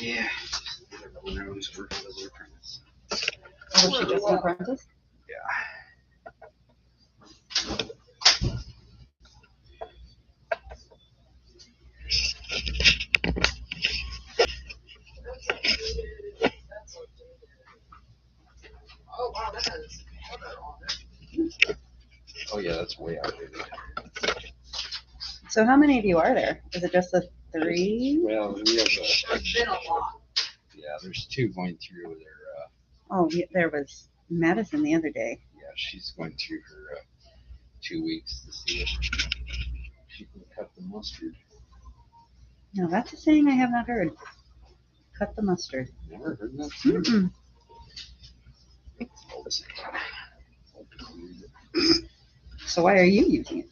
Yeah. When I was working as an apprentice. Oh, was she just an apprentice? Yeah. Oh yeah, that's way outdated. So how many of you are there? Is it just the 3? Well, we have yeah, there's 2 going through their. Oh, there was Madison the other day. Yeah, she's going through her 2 weeks to see if she can cut the mustard. Now that's a saying I have not heard. Cut the mustard. Never heard that. Mm-mm. So why are you using it?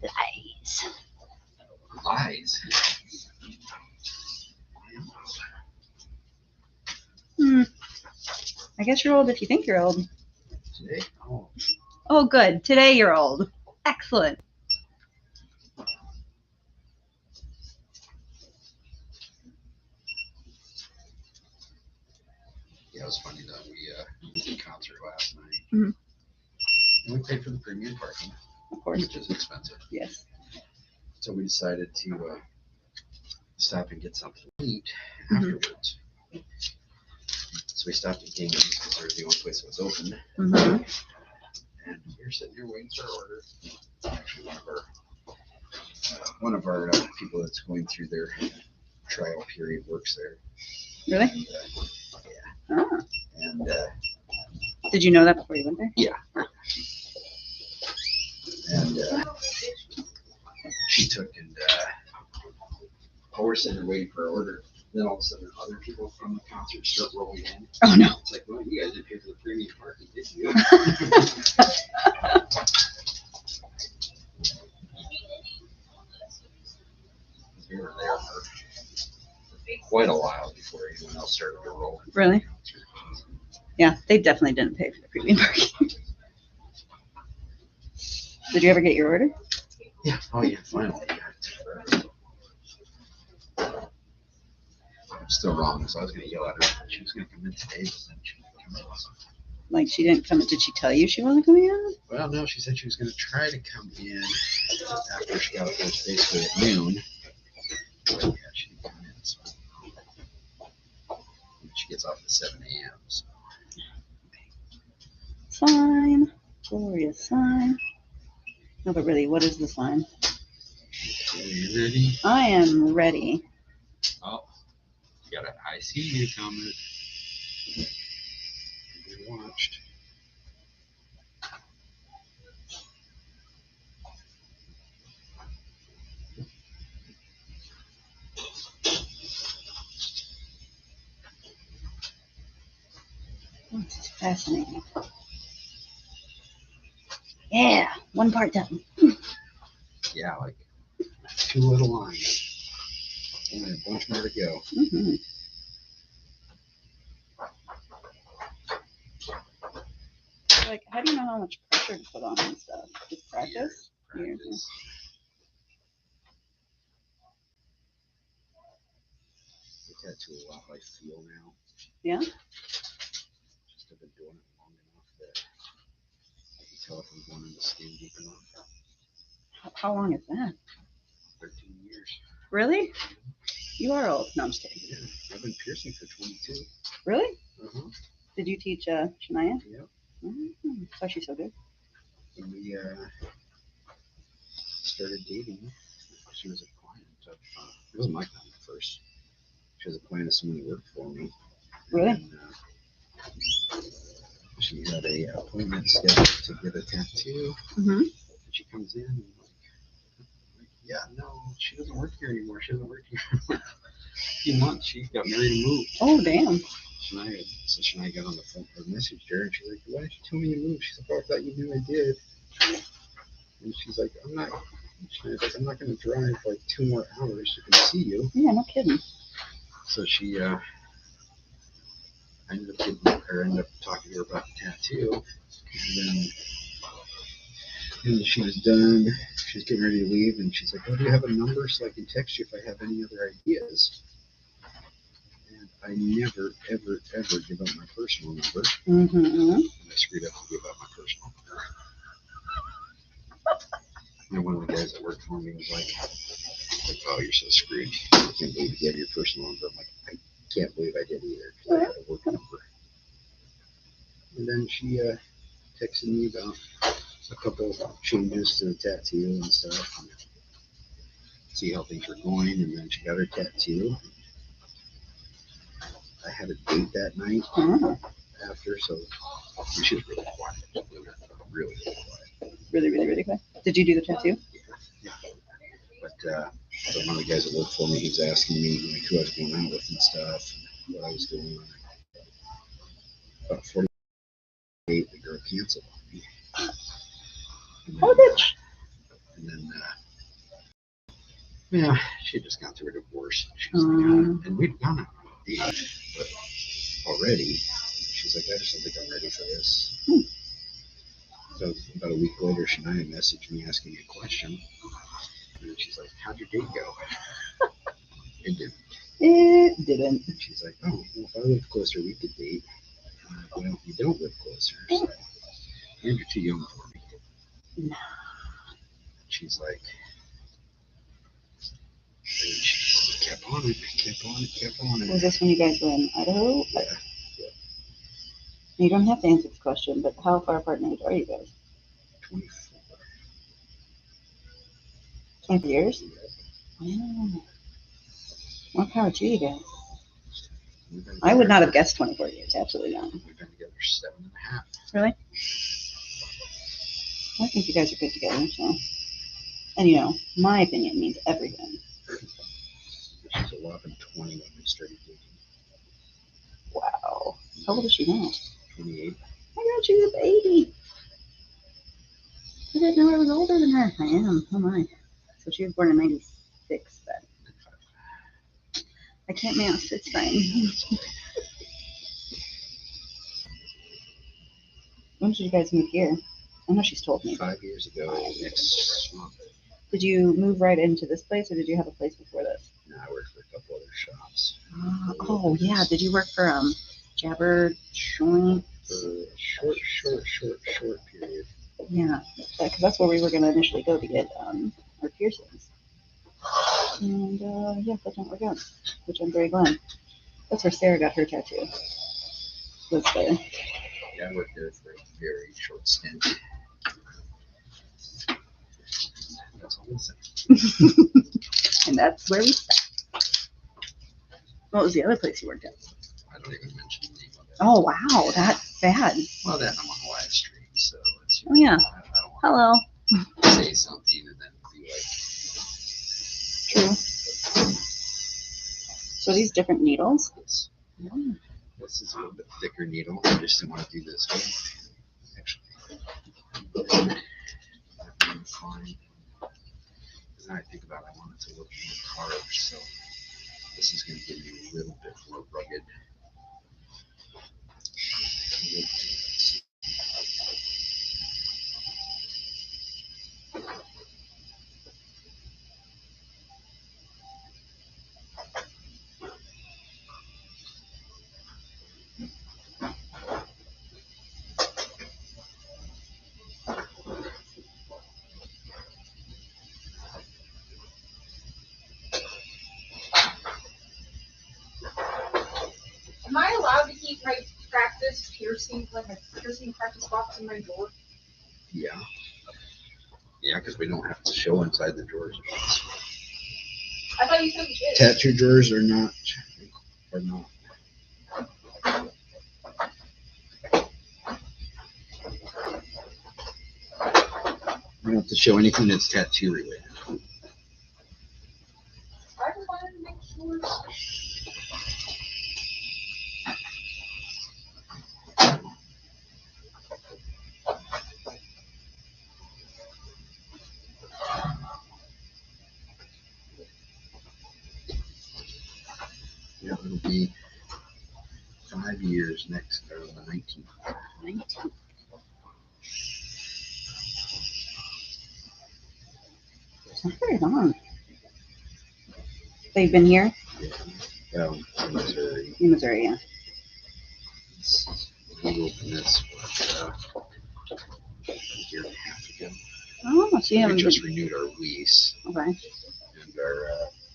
Lies. Lies. I guess you're old if you think you're old. Today? Oh. Oh, good. Today you're old. Excellent. Yeah, it was funny though. We went to a concert last night. Mm-hmm. And we paid for the premium parking. Of course. Which is expensive. Yes. So we decided to stop and get something to eat afterwards. So we stopped at King's because they were the only place that was open. Mm-hmm. And we were sitting here waiting for our order. Actually, one of our people that's going through their trial period works there. Really? Yeah. Oh. And did you know that before you went there? yeah. And she took and we're sitting there waiting for our order. Then all of a sudden, other people from the concert start rolling in. Oh no! It's like, well, you guys didn't pay for the premium parking, did you? We were there for quite a while before anyone else started to roll. Really? Yeah, they definitely didn't pay for the premium parking. Did you ever get your order? Yeah. Oh yeah, finally. I'm still wrong, so I was going to yell at her. She was going to come in today, but then she didn't come in. Like she didn't come in. Did she tell you she wasn't coming in? Well, no, she said she was going to try to come in after she got there basically at noon. But yeah, she didn't come in. So. She gets off at 7 a.m. So. Sign. Glorious sign. No, but really, what is the sign? Are you ready? I am ready. Oh, you got an I see you comment. You watched. Oh, this is fascinating. Yeah, one part done. Yeah, like 2 little lines. Only a bunch more to go. Mm-hmm. Like, how do you know how much pressure to put on and stuff? Just practice? Practice. The tattoo a lot like feel now. Yeah? Just have been doing it long enough that I can tell if I'm going in the skin deep enough. How long is that? 13 years. Really? You are old. No, I'm just kidding. Yeah, I've been piercing for 22. Really? Uh-huh. Did you teach Shania? Yep. Mm-hmm. So she's so good. When we started dating, she was a client of, it wasn't my client at first. She was a client of someone who worked for me. Really? And, she had a appointment scheduled to get a tattoo. Mm-hmm. She comes in and like, yeah, no, she doesn't work here anymore. She doesn't work here anymore. A few months, she got married and moved. Oh, damn. Shania got on the phone or messaged her, and she's like, why did you tell me you moved? She's like, oh, I thought you knew I did. And she's like, I'm not going to drive like 2 more hours to come see you. Yeah, no kidding. So she, I ended up talking to her about the tattoo, and then when she was done, she was getting ready to leave, and she's like, oh, do you have a number so I can text you if I have any other ideas? I never, ever, ever give up my personal number. Mm-hmm. And I screwed up to give up my personal number. And one of the guys that worked for me was like, oh, you're so screwed. I can't believe you gave your personal number. I'm like, I can't believe I did either. 'Cause I had a work number. And then she texted me about a couple of changes to the tattoo and stuff. And see how things were going. And then she got her tattoo. I had a date that night after, so she was really quiet. Really quiet. Really, really, really quick. Did you do the tattoo? Yeah. But so one of the guys that worked for me, he was asking me like who I was going out with and stuff, and what I was doing. About 48, the girl canceled on me. And then, and then yeah, she just gone through a divorce. She was like, and we'd gone out on a date, but already, she's like, I just don't think I'm ready for this. So about a week later, Shania messaged me asking me a question. And she's like, how'd your date go? It didn't. It didn't. And she's like, oh, well, if I lived closer, we could date. I'm like, well, you don't live closer, so and you're too young for me. No. She's like, and she kept on it, kept on it, kept on it. Was this when you guys were in Idaho? Yeah. You don't have to answer this question, but how far apart in age are you guys? 24. 20 years? Yeah. Wow. More power to you guys. We've been I would not together- have guessed 24 years. Absolutely not. We've been together 7.5. Really? I think you guys are good together, so. And you know, my opinion means everything. She's 11, 20 when we started dating. Wow. How old is she now? 28. My God, she's a baby. I didn't know I was older than her. I am. Oh my. So she was born in 96 then. I can't math. It's fine. When did you guys move here? I know she's told me. 5 years ago, next month. Did you move right into this place, or did you have a place before this? No, I worked for a couple other shops. Oh yeah. Did you work for Jabber Joint? For a short period. Yeah, because that's where we were going to initially go to get our piercings. And yeah, that didn't work out, which I'm very glad. That's where Sarah got her tattoo. Was there. Yeah, I worked there for a very short stint. That's all I'm saying. And that's where we stopped. What was the other place you worked at? I don't even mention the name of it. Oh, wow, that's bad. Well, then I'm on the live stream, so it's. Oh, yeah. I don't want Hello. to say something and then be like. True. So these different needles? This. Oh. This is a little bit thicker needle. I just didn't want to do this one. Actually. I'm fine. Because now I think about it, I want it to look more carved, so this is going to give me a little bit more rugged. Am I allowed to keep my practice piercing, like my piercing practice box in my drawer? Yeah. Yeah, because we don't have to show inside the drawers. I thought you said we did. Tattoo drawers are not. We don't have to show anything that's tattoo related. I just wanted to make sure. Yeah, it'll be 5 years next, or the 19th. 19. It's not very long. They've been here? Yeah. In Missouri. In Missouri, yeah. We opened this a year and a half ago. Oh, so you We haven't just renewed our lease, been, okay. and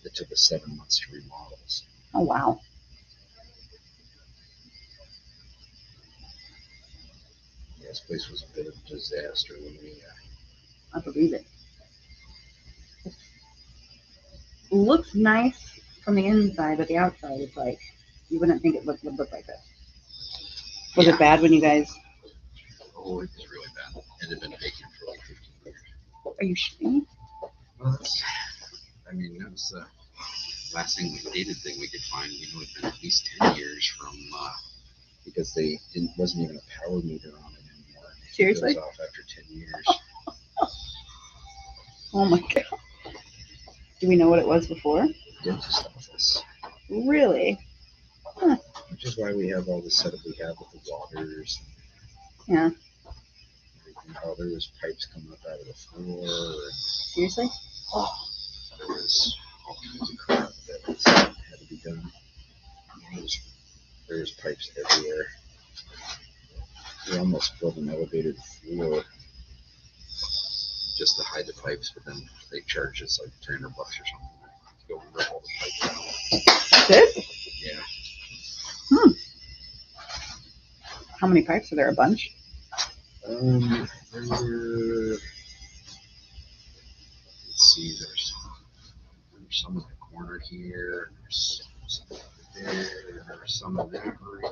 it took us 7 months to remodel. So Oh, wow. yeah, this place was a bit of a disaster when we. I believe it. It looks nice from the inside, but the outside is like, you wouldn't think it would look like this. Was Yeah. it bad when you guys, Oh, it was really bad. It had been vacant for like 15 years. are you shitting? Well, I mean, that was the last dated thing we could find. We know it'd been at least 10 years from, because wasn't even a power meter on it anymore. Seriously? It goes off after 10 years. Oh my god. Do we know what it was before? Dentist office. Really? Huh. Which is why we have all the setup we have with the waters. Yeah. Oh, there was pipes coming up out of the floor. And Seriously? oh, there was all kinds of crap that had to be done. There was pipes everywhere. We almost built an elevated floor just to hide the pipes, but then they charged us like $300 or something to go and rip all the pipes out. That's it? Yeah. How many pipes are there? A bunch? There were, let's see, there's some in the corner here, there's some over there, there's some in that room.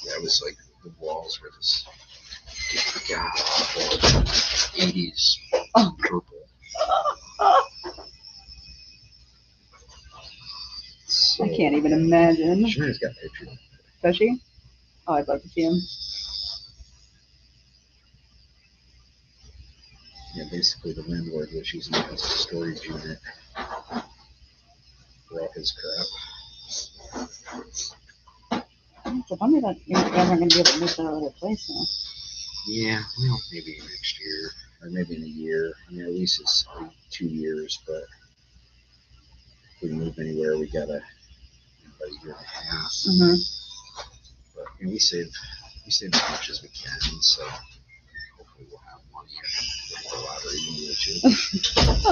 Yeah, it was like the walls were this god awful 80s purple. So, I can't even imagine. Shana's got pictures. Does she? Oh, I'd love to see him. Yeah, basically the landlord was using it as a storage unit for all his crap. It's a wonder that you guys aren't going to be able to move to that other place now. Yeah, well, maybe next year, or maybe in a year. I mean, our lease is 2 years, but if we move anywhere, we gotta about a year and a half. Mm-hmm. But you know, we save as much as we can, so hopefully we'll have money for the lottery in a year or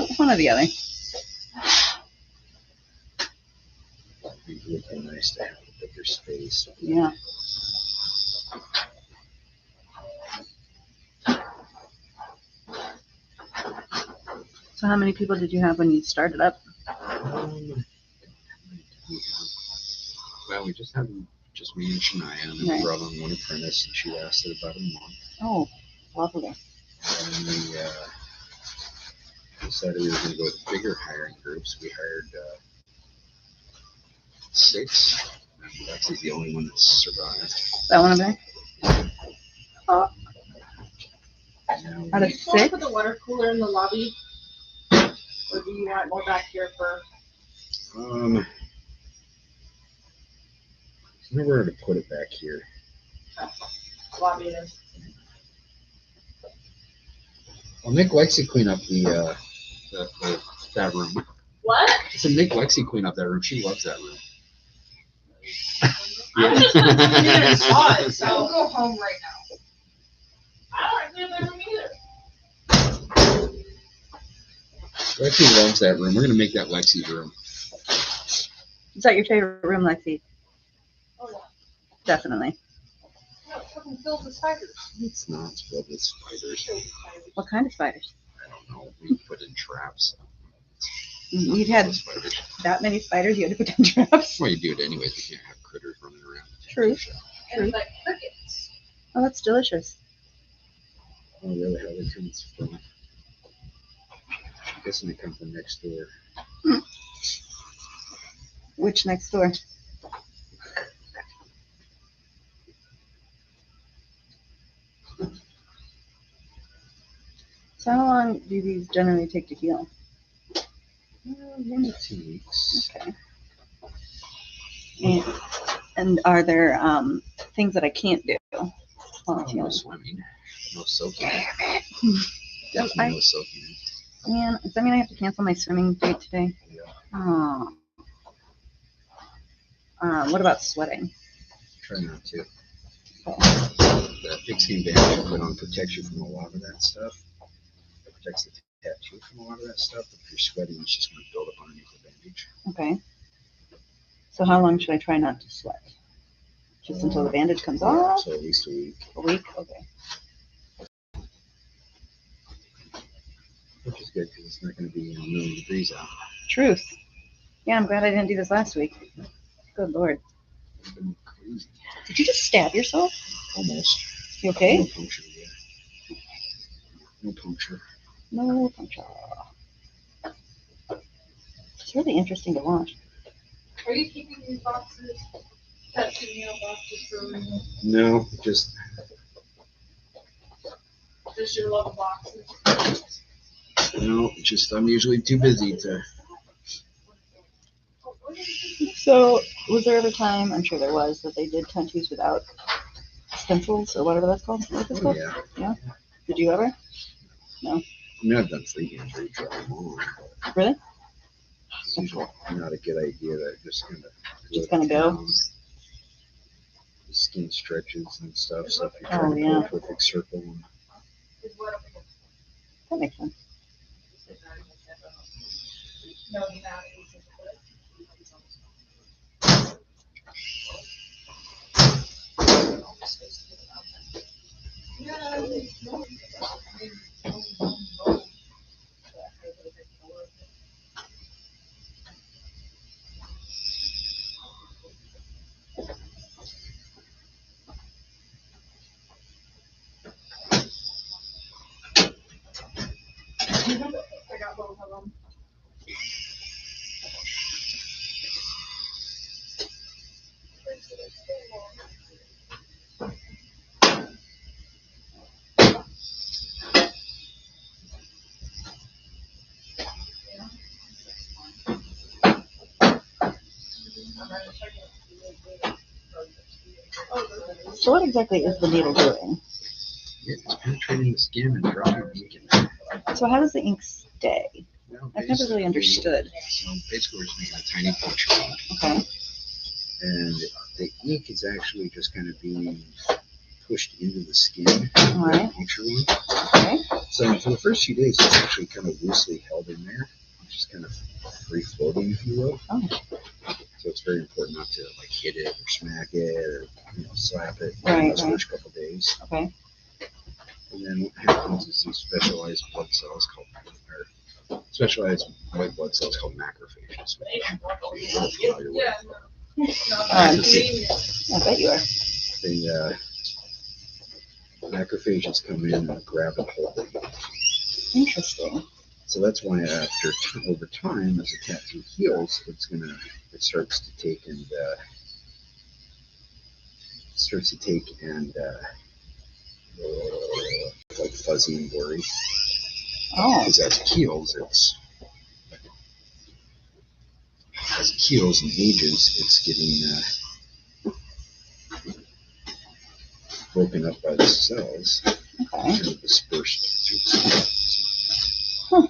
two. One or the other. It'd be really nice to have a bigger space. Yeah. So how many people did you have when you started up? Well, we just had just me and Shania, and then Right. we brought on one apprentice, and she lasted about a month. Oh, lovely. And then we decided we were going to go with bigger hiring groups. We hired 6, and Lexi's the only one that's survived. That one over there? Oh, Now out of Do you want to 6? put the water cooler in the lobby? Or do you want more back here for? There's nowhere to put it back here. Lobby it is. Well, Nick likes to clean up that room. What? I said Nick likes to clean up that room. She loves that room. I was just gonna come in here and saw it, so I'll go home right now. I don't like cleaning that room either. Lexi loves that room. We're gonna make that Lexi's room. Is that your favorite room, Lexi? Oh yeah. Definitely. No, it fucking fills with spiders. It's not. It's filled with spiders. What kind of spiders? I don't know. We put in traps. You'd had Spiders. that many spiders, you had to put down traps. Well, you do it anyways. We can't have critters running around. True. And like crickets. Oh, that's delicious. Oh, really? How they come from? I'm guessing they come from next door. Which next door? So how long do these generally take to heal? 1 to 2 weeks. Okay. And are there things that I can't do while it's No healing? swimming. No soaking. Damn it. Definitely no soaking. Man, does that mean I have to cancel my swimming date today? Yeah. Oh. What about sweating? Try not to. Okay. The fixing band you put on protects you from a lot of that stuff. It protects the tattoo from a lot of that stuff. But if you're sweating, it's just going to build up underneath the bandage. Okay. So how long should I try not to sweat? Just until the bandage comes Yeah, off? so at least a week. A week? Okay. Which is good because it's not going to be a million degrees out. Truth. Yeah, I'm glad I didn't do this last week. Good Lord. It's been crazy. Did you just stab yourself? Almost. You okay? No puncture yet. No puncture. No puncture. It's really interesting to watch. Are you keeping these boxes? Tattoo nail boxes for a reason? No, just Just your love of boxes. no, just I'm usually too busy to. So, was there ever time, I'm sure there was, that they did tattoos without stencils or whatever that's called? What's it Oh, called? yeah. Did you ever? I mean, I've done freehand where you draw them on. But Really? it's usually not a good idea to just kind of. Just kinda go? The skin stretches and stuff, so if you're Oh, trying to yeah. pull a perfect circle. That makes sense. No, not. I got both of them. So, what exactly is the needle doing? It's penetrating the skin and dropping ink in there. So, how does the ink stay? Well, I've never really understood. So basically, we're just making a tiny puncture wound. Okay. And the ink is actually just kind of being pushed into the skin. All right. Puncture wound. Okay. So for the first few days, it's actually kind of loosely held in there, just kind of free floating, if you will. Oh. So it's very important not to like hit it or smack it or slap it Right, those right. first couple of days. Okay. And then what happens is these specialized blood cells specialized white blood cells called macrophages. Which I'm familiar with. Yeah. I bet you are. The macrophages come in and grab and hold it. Interesting. So that's why over time, as the tattoo heals, it starts to take and like fuzzy and blurry. Oh. Because as it heals and ages, it's getting broken up by the cells Okay. and dispersed through the skin. Huh.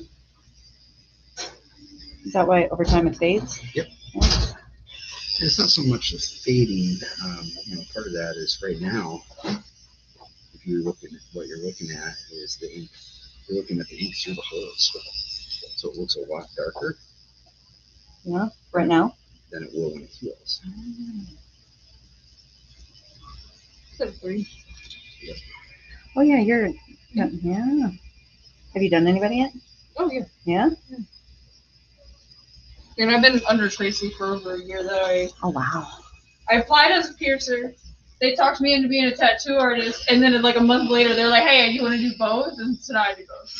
Is that why over time it fades? Yep. Yeah. And it's not so much the fading. Part of that is right now. If you're looking at what you're looking at is the ink. You're looking at the ink through the holes, so it looks a lot darker. Yeah. Right now. Than it will when it heals. Yep. Oh yeah, yeah. Have you done anybody yet? Oh yeah. Yeah. And I've been under Tracy for over a year. Oh wow. I applied as a piercer. They talked me into being a tattoo artist, and then like a month later, they're like, "Hey, you want to do both?" And so now I do both.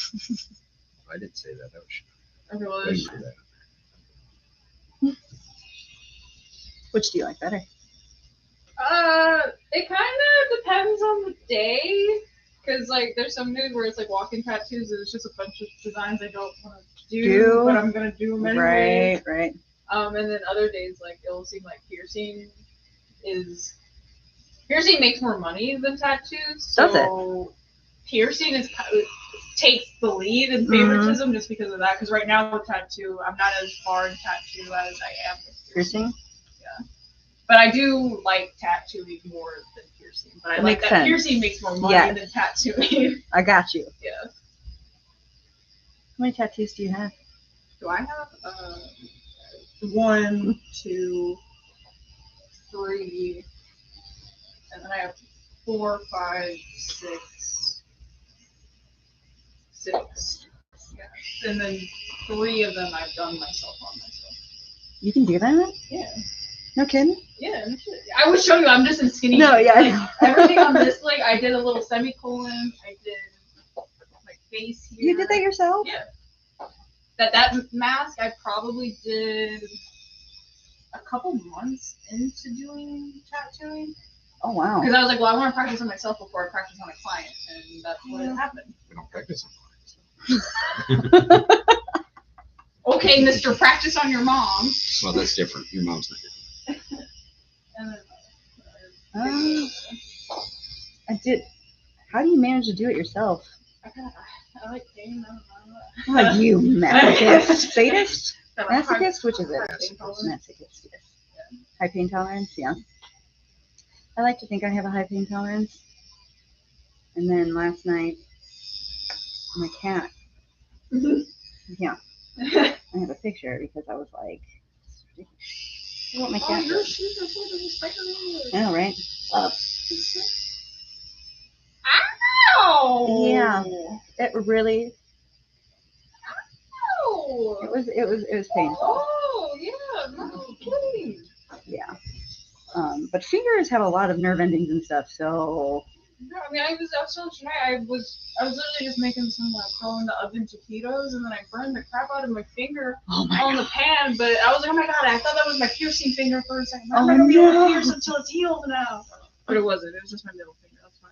I didn't say that. That was. I I realized. didn't say that. Which do you like better? It kind of depends on the day, cause like there's some days where it's like walking tattoos, and it's just a bunch of designs I don't want to do, but I'm gonna do them anyway. Right. And then other days, like it'll seem like piercing makes more money than tattoos. So Does it? piercing takes the lead in favoritism just because of that. Because right now with tattoo, I'm not as far in tattoo as I am with piercing. Yeah, but I do like tattooing more than piercing. But I like that sense. Piercing makes more money than tattooing. I got you. Yeah. How many tattoos do you have? Do I have 1, 2, 3, and then I have 4, 5, 6. Yeah. And then 3 of them I've done myself on myself. You can do that? Yeah. No kidding? Yeah. I was showing you. I'm just in skinny. No, yeah. Like, everything on this leg, I did a little semicolon. I did my face here. You did that yourself? Yeah. That mask I probably did a couple months into doing tattooing. Oh, wow. Because I was like, well, I want to practice on myself before I practice on a client, and that's what happened. We don't practice on clients. Okay, Mr. Practice on your mom. Well, that's different. Your mom's not different. And I did. How do you manage to do it yourself? I like pain. I don't know. Like you masochist, sadist, Got a high- masochist. Which is it? high pain tolerance. Masochist. Yes. High pain tolerance. Yeah. I like to think I have a high pain tolerance. And then last night, my cat. Yeah. I have a picture because I was like, I want my Oh, cat. your shoes are so disrespectful. I know, right? Ow! Yeah. It really. Ow! It was painful. Oh, yeah, no kidding. Yeah. But fingers have a lot of nerve endings and stuff, so. No, I mean, I was telling tonight, I was literally just making some like throw in the oven taquitos, and then I burned the crap out of my finger on the pan. But I was like, oh my god, I thought that was my piercing finger for a second. I'm not gonna be able to pierce until it's healed now. But it wasn't. It was just my middle finger. That's fine.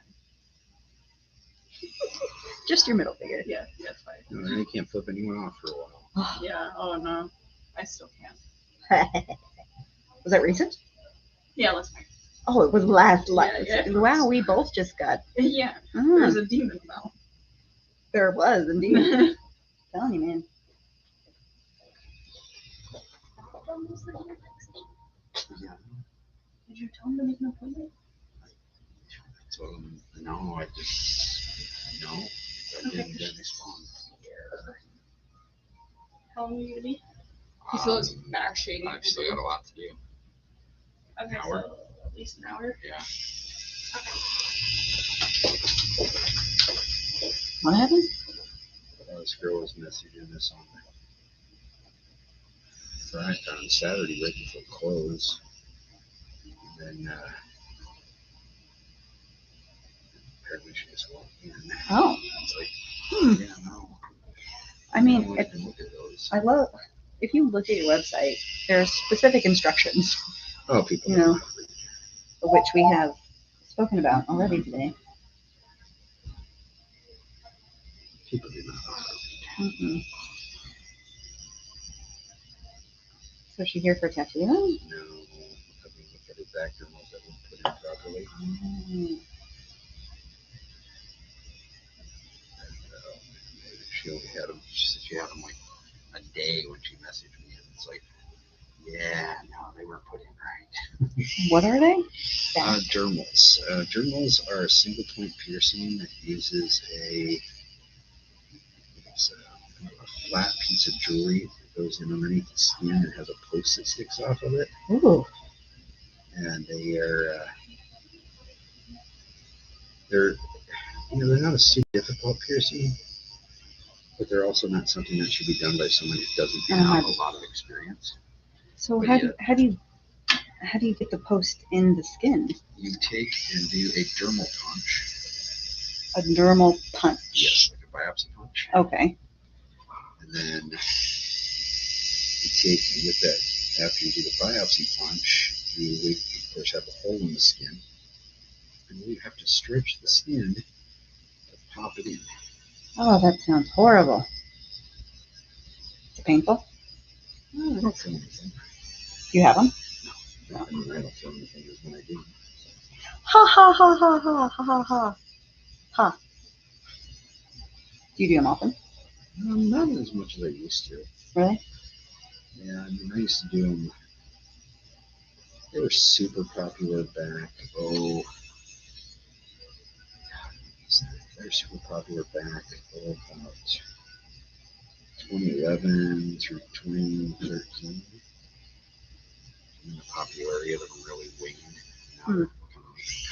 Just your middle finger. Yeah, that's fine. No, you can't flip anyone off for a while. Yeah. Oh no, I still can't. Was that recent? Yeah, let's make. Oh, it was last. Yeah. Wow, we both just got. Yeah, Mm, there's a demon about. there was indeed. Telling you, man. Yeah. Did you tell him to make an appointment? So, no, I just, no, I didn't get respond. How long are you gonna be? He still looks back shady. I've still got a lot to do. Okay, hour? so at least an hour. Yeah. What happened? This girl was messaging us on Friday, on Saturday, right before close. And then, apparently she just walked in. Oh. It's like, yeah, no. I mean, No one can look at those. I love. If you look at your website, there are specific instructions, Oh, people. You know. which we have spoken about already today. People do not. Mm-mm. So is she here for a tattoo? No, I mean, look at it back there, most of them put in properly. Mm. She only had them. She said she had them like a day when she messaged me, and it's like, yeah, no, they weren't put in right. What are they? Dermals. Dermals are a single point piercing that uses it's a flat piece of jewelry that goes in underneath the skin and has a post that sticks off of it. Ooh. And they're they're not a super difficult piercing, but they're also not something that should be done by someone who doesn't have a lot of experience. So But how do you get the post in the skin? You take and do a dermal punch. A dermal punch. Yes, like a biopsy punch. Okay. And then you take with that, after you do the biopsy punch, you of course have a hole in the skin. And you have to stretch the skin to pop it in. Oh, that sounds horrible. Is it painful? I don't feel anything. You have them? No, I mean, I don't feel anything when I do. Ha ha ha ha ha ha ha ha. Ha. Do you do them often? Not as much as I used to. Really? Yeah, I mean, I used to do them. They were super popular back. Oh, they were super popular back. Oh, about 2011 through 2013. And the popularity of them really waned. Now they're kind of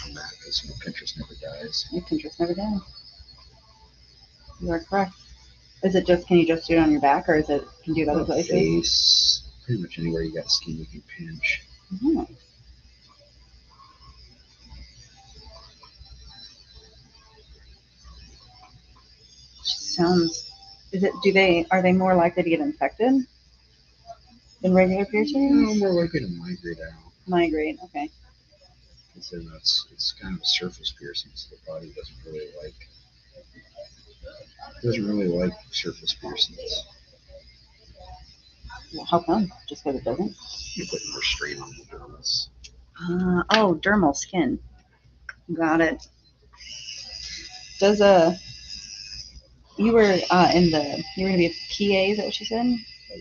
come back because Pinterest never dies. Your Pinterest never dies. You are correct. Is it just, can you just do it on your back, or is it, can you do it other places? Face, pretty much anywhere you got skin you can pinch. Mm-hmm. Sounds, are they more likely to get infected than regular piercing? No, more likely to migrate out. Migrate, okay. Because then it's kind of a surface piercing, so the body doesn't really like surface piercings. Well, how come? Just because it doesn't? You put more strain on the dermis. Oh, dermal skin. Got it. Does you were you were gonna be a PA, is that what you said? I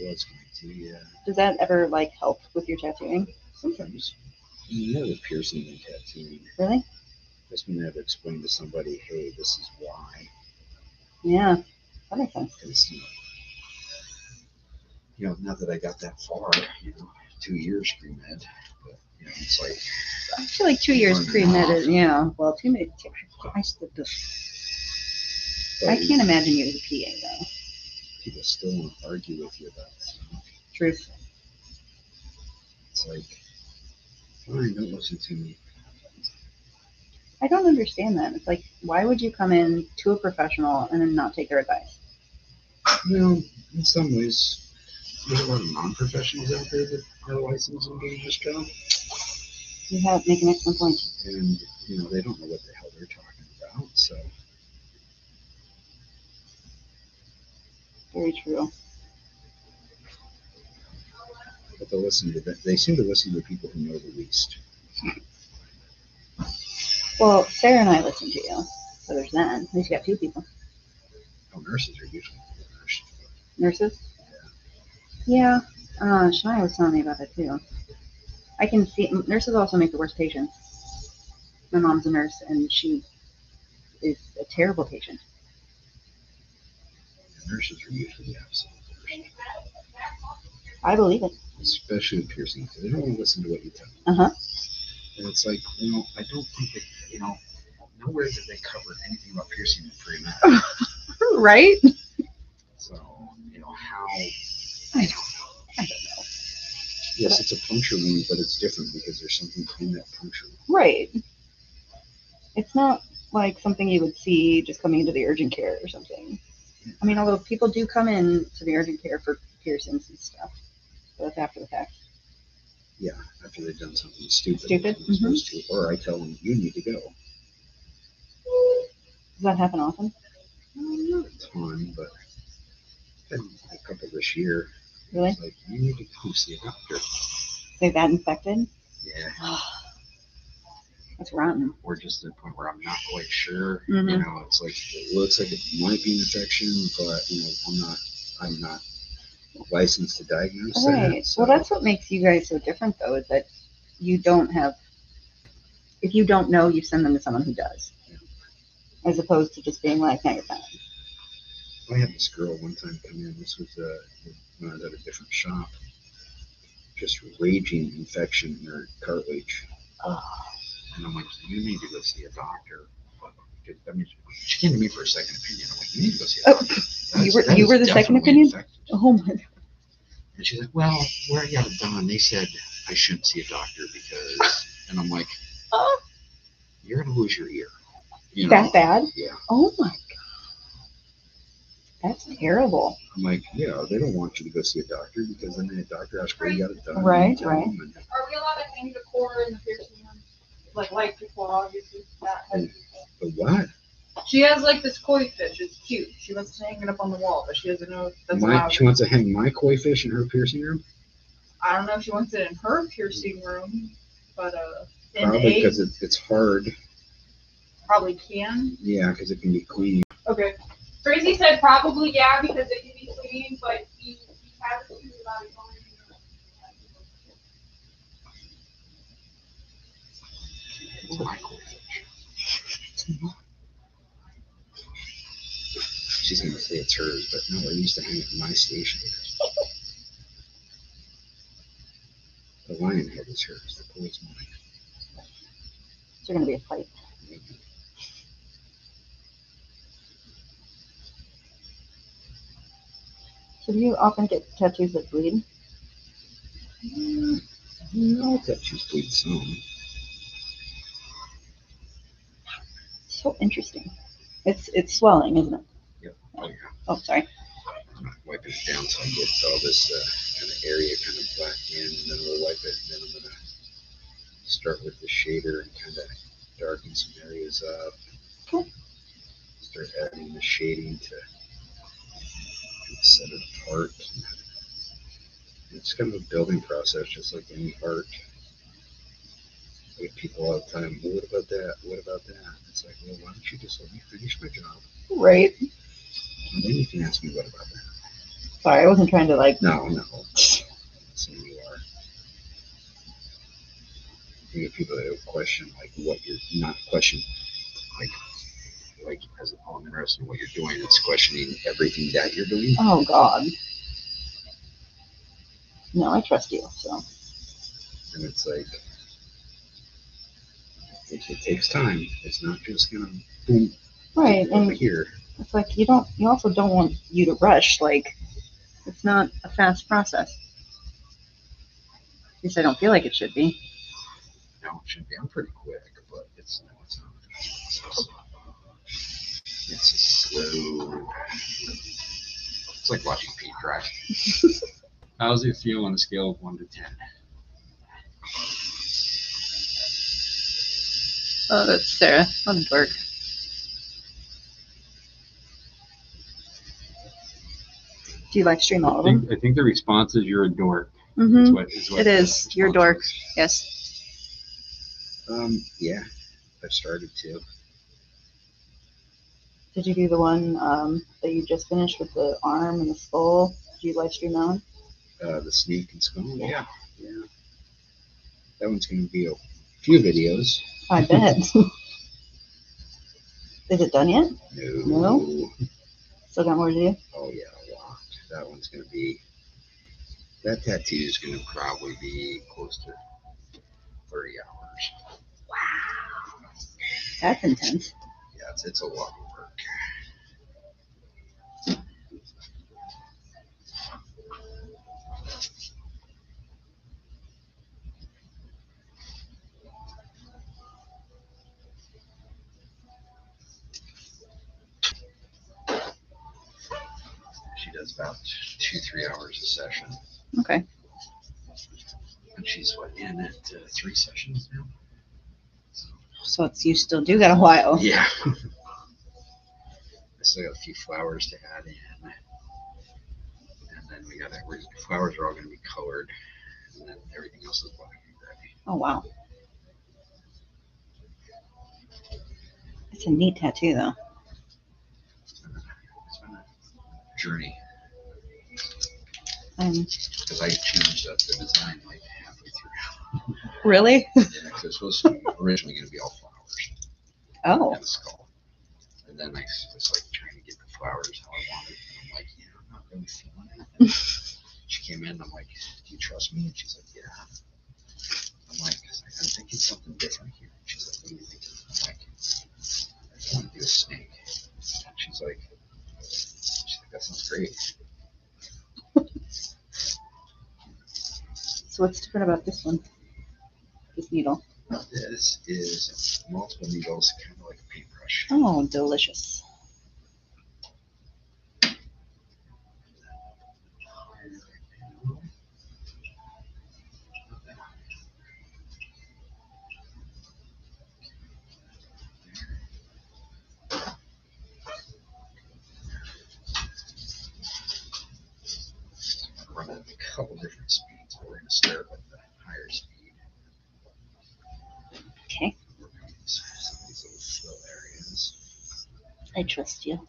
was going to, yeah. Does that ever like help with your tattooing? Sometimes. More with piercing than tattooing. Really? Just when I have to explain to somebody, hey, this is why. Yeah, that makes sense. Because, not that I got that far, 2 years pre-med, but, it's like. I feel like 2 years pre-med is, yeah. Well, I can't imagine you as a PA though. People still want to argue with you about stuff. Truth. It's like, fine, don't listen to me. I don't understand that. It's like, why would you come in to a professional and then not take their advice? Well, in some ways, there's a lot of non-professionals out there that are licensed and doing this job. You make an excellent point. And, they don't know what the hell they're talking about, so. Very true. But they seem to listen to the people who know the least. Well, Sarah and I listen to you, so there's that. At least you got 2 people. Oh, nurses are usually nurses. Nurses? Yeah. Shania was telling me about that too. I can see nurses also make the worst patients. My mom's a nurse, and she is a terrible patient. Nurses are usually the absolute worst. I believe it. Especially with piercing, because they don't want to listen to what you tell them. Uh-huh. And it's like, I don't think that, nowhere did they cover anything about piercing in pre-med. Right? So, how. I don't know. Yes, it's a puncture wound, but it's different because there's something in that puncture wound. Right. It's not like something you would see just coming into the urgent care or something. I mean, although people do come in to the urgent care for piercings and stuff. But that's after the fact. Yeah, after they've done something stupid. Stupid? Mm-hmm. Or I tell them, you need to go. Does that happen often? Not a ton, but I've had a couple this year. Really? It's like, you need to go see a doctor. They that infected? Yeah. That's rotten. Or just to the point where I'm not quite sure. Mm-hmm. It's like, it looks like it might be an infection, but, I'm not licensed to diagnose right. that. So. Well, that's what makes you guys so different, though, is that you don't have, if you don't know, you send them to someone who does. Yeah. As opposed to just being like, no, you're fine. I had this girl one time come in. This was when I was at a different shop. Just raging infection in her cartilage. Oh. And I'm like, you need to go see a doctor. I mean, she came to me for a second opinion. I'm like, you need to go see a doctor. You were the second opinion? Infected. Oh my God. And she's like, well, where I got it done, they said I shouldn't see a doctor because, and I'm like, you're going to lose your ear. That bad? Yeah. Oh my God. That's terrible. I'm like, yeah, they don't want you to go see a doctor because then the doctor asks where you got it done. Right. Are we allowed to hang the core in the piercing room? Like before, obviously. The what? She has this koi fish. It's cute. She wants to hang it up on the wall, but she doesn't know if that's allowed. She wants to hang my koi fish in her piercing room? I don't know if she wants it in her piercing room, but probably because it's hard. Probably can. Yeah, because it can be clean. Okay. Crazy said probably yeah because it can be clean, but he has to without it going She's gonna say it's hers, but no, I used to hang it in my station. The lion head is hers. The pool's mine. Is there gonna be a fight? Maybe. So do you often get tattoos that bleed? No, tattoos bleed some. So interesting. It's swelling, isn't it? Yep. Oh yeah. Oh, sorry. I'm not wiping it down so I get all this kind of area kind of black in, and then we'll wipe it, and then I'm gonna start with the shader and kind of darken some areas up. Cool. Start adding the shading to set it apart. It's kind of a building process, just like any art. I get people all the time, well, what about that? What about that? It's like, well, why don't you just let me finish my job? Right. And then you can ask me, what about that? Sorry, I wasn't trying to like. No. So you are. You get people that question, like, what you're not questioning, like as I'm interested in what you're doing, it's questioning everything that you're doing. Oh God. No, I trust you. So. And it's like, it takes time. It's not just gonna boom. Right, over and here. it's like you also don't want you to rush. Like, it's not a fast process. At least I don't feel like it should be. No, it should be. I'm pretty quick, but it's not. It's a slow. It's like watching Pete drive. How's it feel on a scale of 1 to 10? Oh, that's Sarah. What a dork. Do you like stream all of them? I think the response is you're a dork. Mm-hmm. Is what it is. You're a dork. is. Yes. Yeah, I've started to. Did you do the one that you just finished with the arm and the skull? Did you live stream that one? The snake and skull. Yeah. That one's going to be a few videos. I bet. Is it done yet? No. Still got more to do? Oh yeah, a lot. That one's going to be. That tattoo is going to probably be close to 30 hours. Wow. That's intense. Yeah, it's a lot of work. She does about 2-3 hours a session. Okay. And she's in at 3 sessions now. So you still do got a while. Yeah. I still got a few flowers to add in. And then the flowers are all going to be colored. And then everything else is black and gray. Oh, wow. It's a neat tattoo, though. It's been a journey. Because I changed up the design like halfway through. Really? Yeah, because it was supposed to be originally going to be all flowers. Oh. And a skull. And then I was like trying to get the flowers how I wanted. And I'm like, yeah, I'm not really feeling it. And she came in and I'm like, do you trust me? And she's like, yeah. I'm like, I'm thinking something different here. And she's like, what are you thinking? I'm like, I want to do a snake. And she's like, that sounds great. So what's different about this one? This needle? This is multiple needles, kind of like a paintbrush. Oh, delicious. I'm running a couple different speeds, but we're going to start with the higher speed. Okay. Work on some of these little fill areas. I trust you.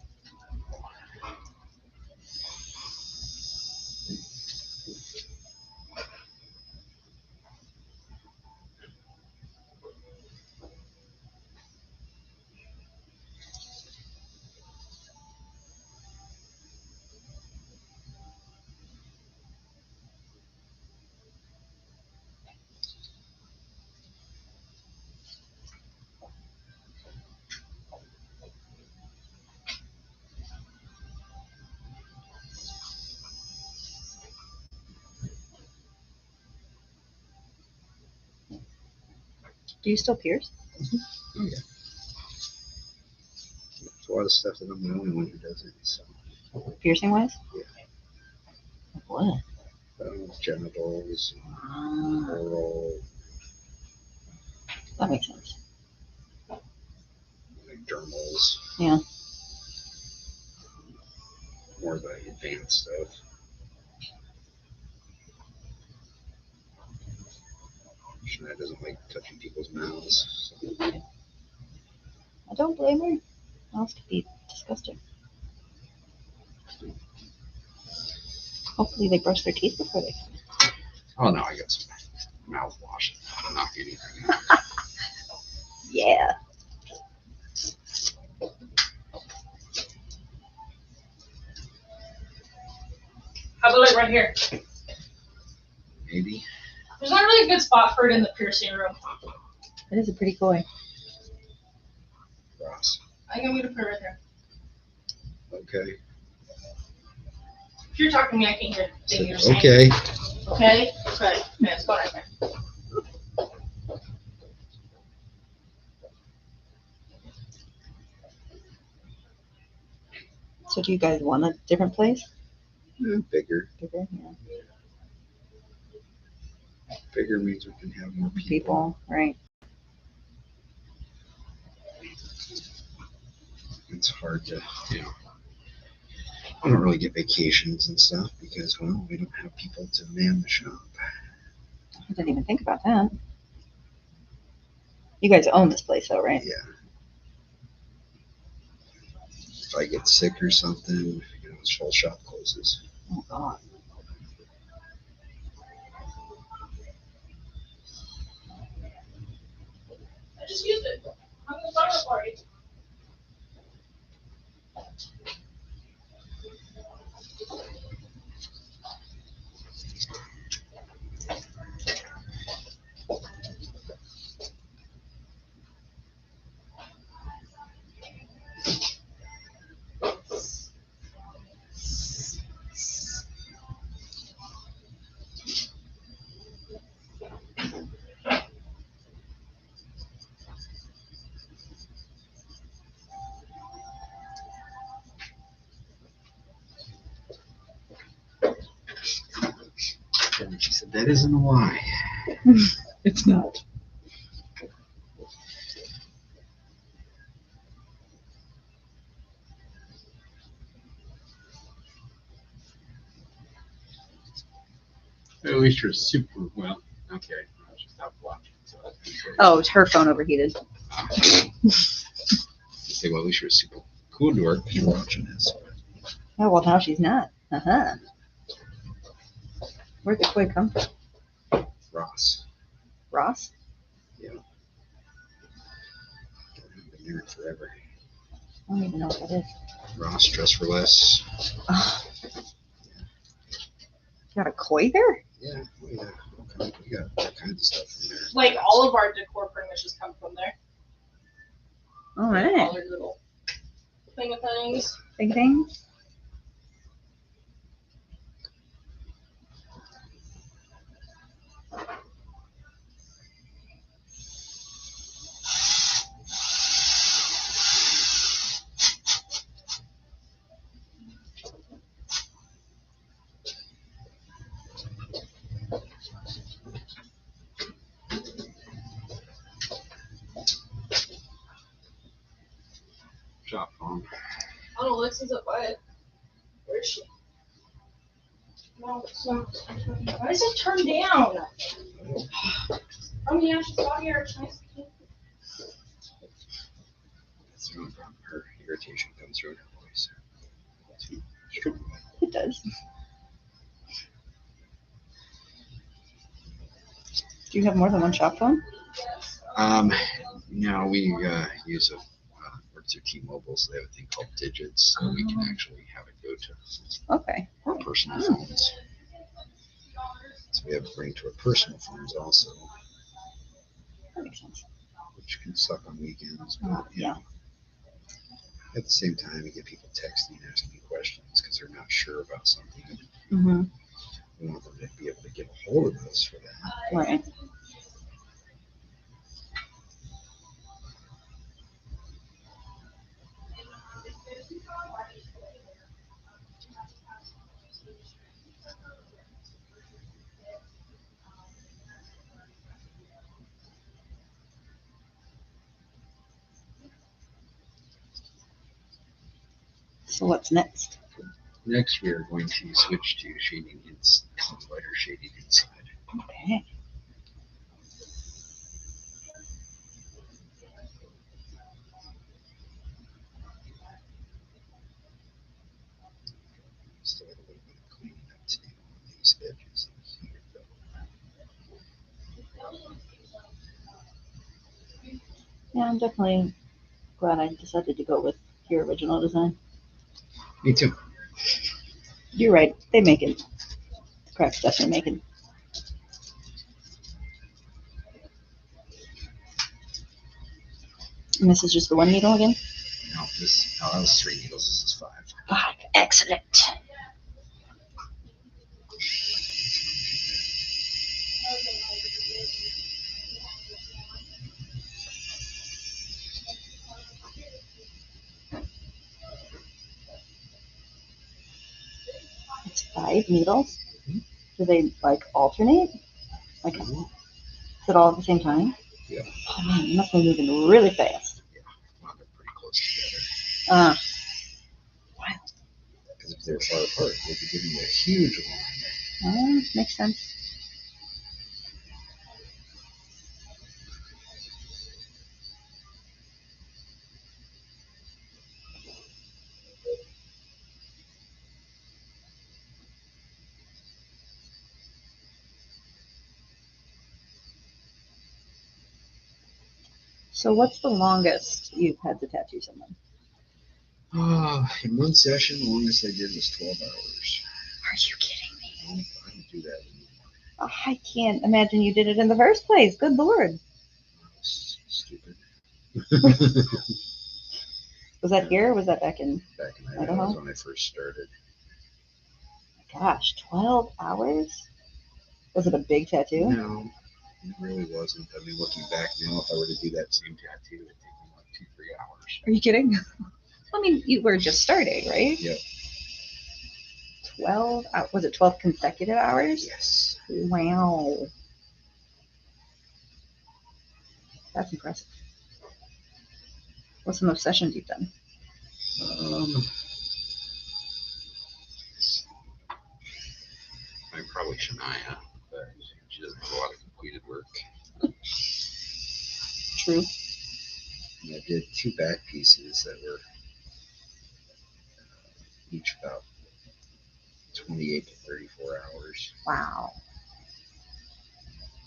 Do you still pierce? Oh yeah. There's a lot of stuff that I'm the only one who does it. So Piercing wise? Yeah. What? Genitals, Ah, oral, that makes sense. like dermals. Yeah. More of the advanced stuff. Shania doesn't like touching people's mouths. So. I don't blame her. Mouths could be disgusting. Hopefully they brush their teeth before they come in. Oh no, I got some mouthwash. I'll knock anything out. Yeah. How about like right here? Maybe. There's not really a good spot for it in the piercing room. It is a pretty toy. Ross. I think I'm gonna put it right there. Okay. If you're talking to me, I can't hear the thing you're saying. Okay. Okay? Okay. Yeah, it's going right there. So do you guys want a different place? Bigger. Bigger? Yeah. Bigger means we can have more people. People, right. It's hard to, I don't really get vacations and stuff because, well, we don't have people to man the shop. I didn't even think about that. You guys own this place though, right? Yeah. If I get sick or something, the whole shop closes. Oh god. I just used it. I'm the summer party. And she said, that isn't a lie. It's not. At least you're super, well, okay. I should stop watching. So Oh, her phone overheated. say, well, at least you're super cool to her because you're watching this. Oh, well, now she's not. Uh-huh. Where'd the toy come from? Ross. Ross? Yeah. I've been there forever. I don't even know what that is. Ross, Dress for Less. Oh. You got a koi there? Yeah, we got all kinds of stuff in there. Like all of our decor pretty much just come from there. All right. All their little thing of things. Big things. Shop phone. I don't know, Lexi's up by it. Where is she? No, it's not. Why is it turned down? Oh yeah, she's out here. It's nice. That's the only problem. Her irritation comes through in her voice. It does. Do you have more than one shop phone? No, we use work through T-Mobile, so they have a thing called Digits, so we can actually have it go to Okay. our personal phones. So we have to bring to our personal phones also, That makes sense. which can suck on weekends. But, Yeah. At the same time, you get people texting and asking questions because they're not sure about something. Mm-hmm. We want them to be able to get a hold of us for that. Right. So what's next? Next, we are going to switch to shading lighter shading inside. Okay. Still have a little bit of cleaning up to do on these edges here, though. Yeah, I'm definitely glad I decided to go with your original design. Me too. You're right. They make it. The crack's definitely making. And this is just the one needle again? No, that was 3 needles. This is 5. 5. Excellent. It's 5 needles. Mhm. Do they like alternate? Like, Mhm. is it all at the same time? Yeah. Oh man, you must be moving really fast. Well, they're pretty close together. Wow. Because if they're far apart, they'd be giving you a huge line. Makes sense. So what's the longest you've had to tattoo someone? In one session, the longest I did was 12 hours. Are you kidding me? I don't do that anymore. I can't imagine you did it in the first place. Good Lord. That's stupid. Was that here or was that back in? Back in Idaho? that was when I first started. Gosh, 12 hours? Was it a big tattoo? No, it really wasn't. I mean, looking back now, if I were to do that same tattoo, it'd take me like 2-3 hours. Are you kidding? I mean, you were just starting, right? Yep. 12, was it 12 consecutive hours? Yes. Wow. That's impressive. What's the most sessions you've done? I'm probably Shania, but she doesn't have a lot of completed work. True. And I did 2 back pieces that were each about 28 to 34 hours. Wow.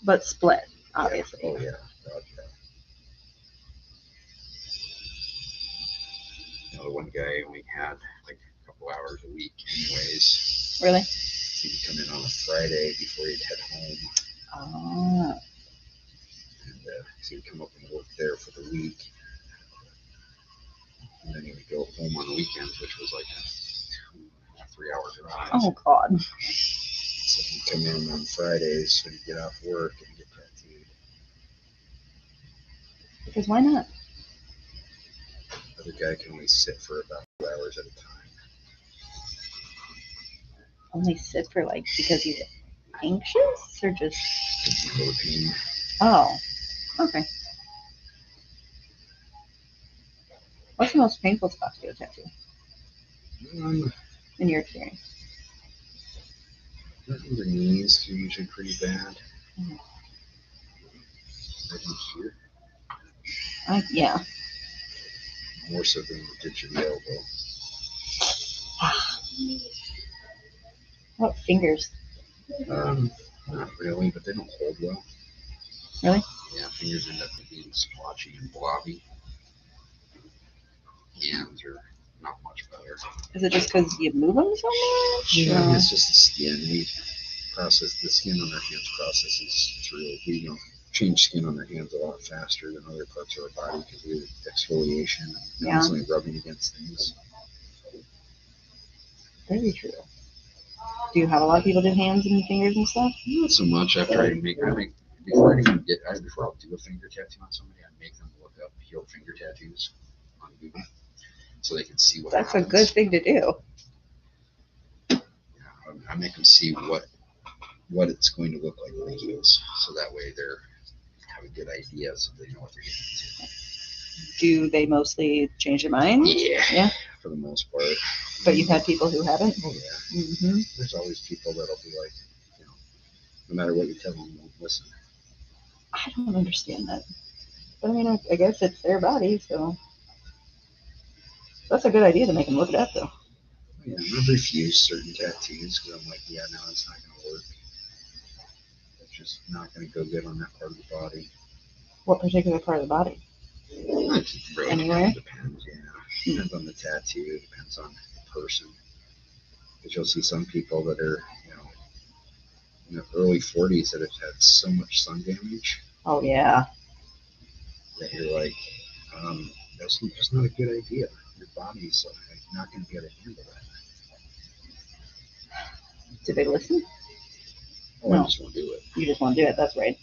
But split, obviously. Yeah. Oh, yeah. God, yeah. The one guy only had like a couple hours a week, anyways. Really? So he'd come in on a Friday before he'd head home. Ah. And so he'd come up and work there for the week. And then he would go home on the weekends, which was like a 3-hour drive. Oh, God. So he'd come in on Fridays when he'd get off work and get tattooed. Because why not? The other guy can only sit for about 2 hours at a time. Only sit for like, because he's anxious or just. Low pain. Oh, okay. What's the most painful spot to get a tattoo, in your experience? Your knees are usually pretty bad. Mhm. Right in here. Yeah. More so than the ditch of the elbow. What fingers? Not really, but they don't hold well. Really? Yeah, fingers end up being splotchy and blobby. Hands are not much better. Is it just because you move them so much? Yeah, or- it's just the skin. The skin on their hands processes through. We change skin on their hands a lot faster than other parts of our body because we do exfoliation and Yeah. constantly rubbing against things. Very true. Do you have a lot of people do hands and fingers and stuff? Not so much. Before I'll do a finger tattoo on somebody, I make them look up heel finger tattoos on Google so they can see what That's happens. a good thing to do. Yeah, I make them see what it's going to look like on the heels, so that way they have a good idea, so they know what they're getting into. Do they mostly change their mind? Yeah. Yeah. For the most part. But you've had people who haven't? Oh, yeah. Mm-hmm. There's always people that'll be like, no matter what you tell them, they won't listen. I don't understand that. But I mean, I guess it's their body, so. That's a good idea to make them look it up, though. Yeah, I've refused certain tattoos because I'm like, yeah, no, it's not going to work. It's just not going to go good on that part of the body. What particular part of the body? It just really Anywhere? depends, yeah. Depends on the tattoo, depends on the person. But you'll see some people that are, in their early 40s that have had so much sun damage Oh, yeah. that you're like, that's just not a good idea. Your body's not going to be able to handle that. Do they listen? Oh, No. I just won't do it. You just won't do it. That's right.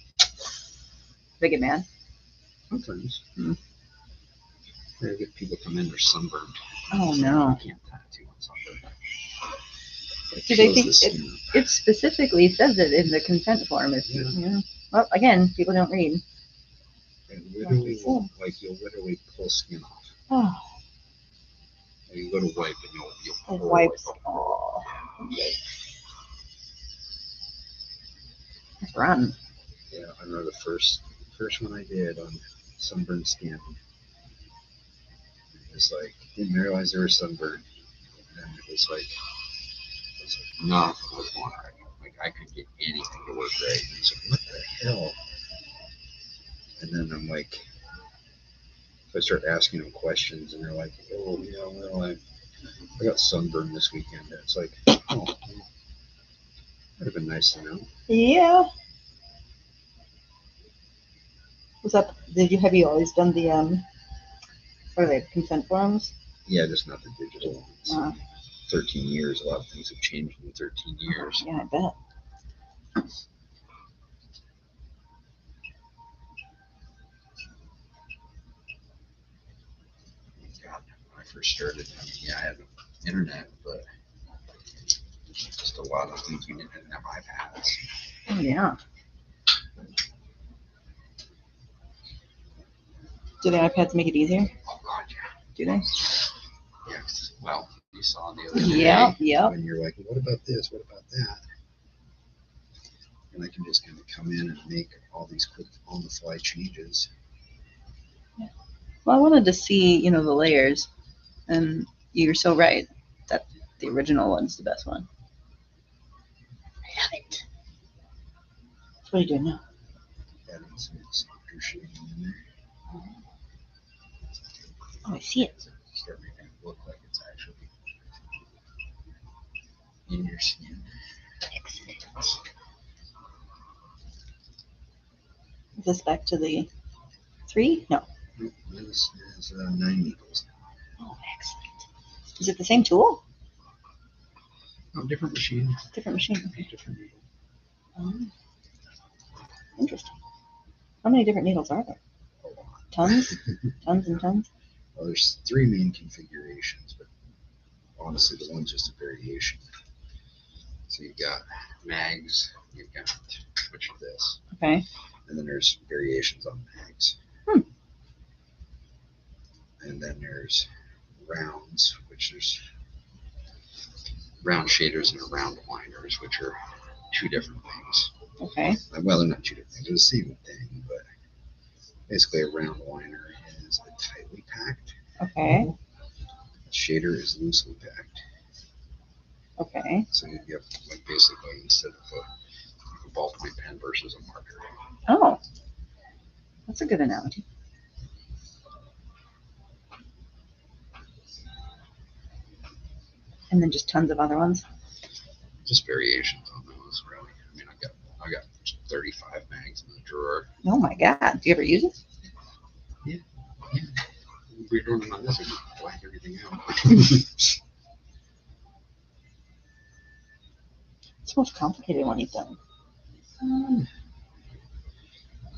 They get mad. Sometimes. Hmm. I get people come in, they're sunburned. Oh, no. You can't tattoo on sunburn. Do they think it specifically says it in the consent form? Yeah. Well, again, people don't read. literally will, you'll literally pull skin off. Oh. And you go to wipe and you'll pull Wipes. like, Oh. That's rotten. Yeah, I remember the first one I did on sunburned skin. It was like, didn't realize there was sunburn. And it was like nothing was going right. Like I could get anything to work right. And it's like, what the hell? And then I'm like, so I start asking them questions, and they're like, oh, well, I got sunburned this weekend. And it's like, oh, that'd have been nice to know. Yeah. Have you always done the what are they, consent forms? Yeah, just not the digital ones. 13 years, a lot of things have changed in 13 years. Yeah, I bet. God, when I first started, I had internet, but just a lot of things we didn't have iPads. Oh, yeah. Do the iPads make it easier? Oh, God, yeah. Do they? Yeah, well, you saw the other day. Yeah. When you're like, what about this? What about that? And I can just kind of come in and make all these quick on-the-fly changes. Well, I wanted to see, the layers, and you're so right that the original one's the best one. I love it. So what are you doing now? Adding some softer shading in there. Oh, I see it. Start making it look like it's actually in your skin. Excellent. Is this back to the 3? No. Nope, this is 9 needles. Oh, excellent. Is it the same tool? Oh, different machine. Different machine. Okay. Different needle. Oh. Interesting. How many different needles are there? A lot. Tons? Tons and tons? Well, there's 3 main configurations, but honestly, the one's just a variation. So you've got mags, you've got which is this. Okay. And then there's variations on mags. And then there's rounds, which there's round shaders and round liners, which are 2 different things. Okay. Well, they're not 2 different things. They're the same thing, but basically a round liner is a tightly packed. Okay. A shader is loosely packed. Okay. So you have basically instead of a ballpoint pen versus a marker. Oh. That's a good analogy. And then just tons of other ones? Just variations on those, really. I mean, I got 35 mags in the drawer. Oh my God. Do you ever use it? Yeah. We're doing on this, we blank everything out. It's the most complicated one you've done.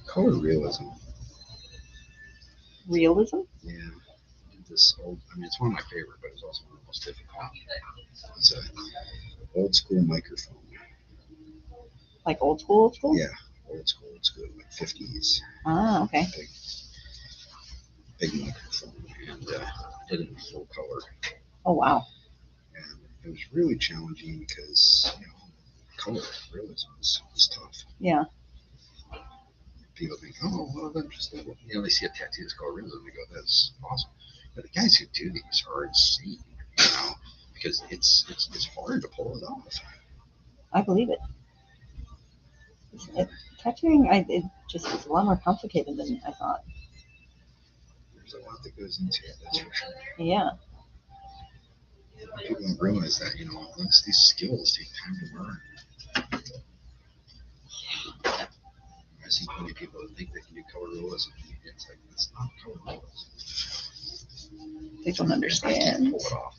Color realism. Realism? Yeah. This old, it's one of my favorite, but it's also one of the most difficult. It's a old school microphone. Like old school? Yeah, old school, like 50s. Ah, okay. big microphone, and did it in full color. Oh wow. And it was really challenging because color realism was tough. Yeah. People think, oh, well, they're just they see a tattoo that's called realism, they go, that's awesome. But the guys who do these are insane, because it's hard to pull it off. I believe it. Tattooing, it just is a lot more complicated than I thought. There's a lot that goes into it, that's for sure. Yeah. People don't realize that, these skills take time to learn. I see plenty of people that think they can do color realism. It's like, it's not color realism. They don't I can't understand. pull it off.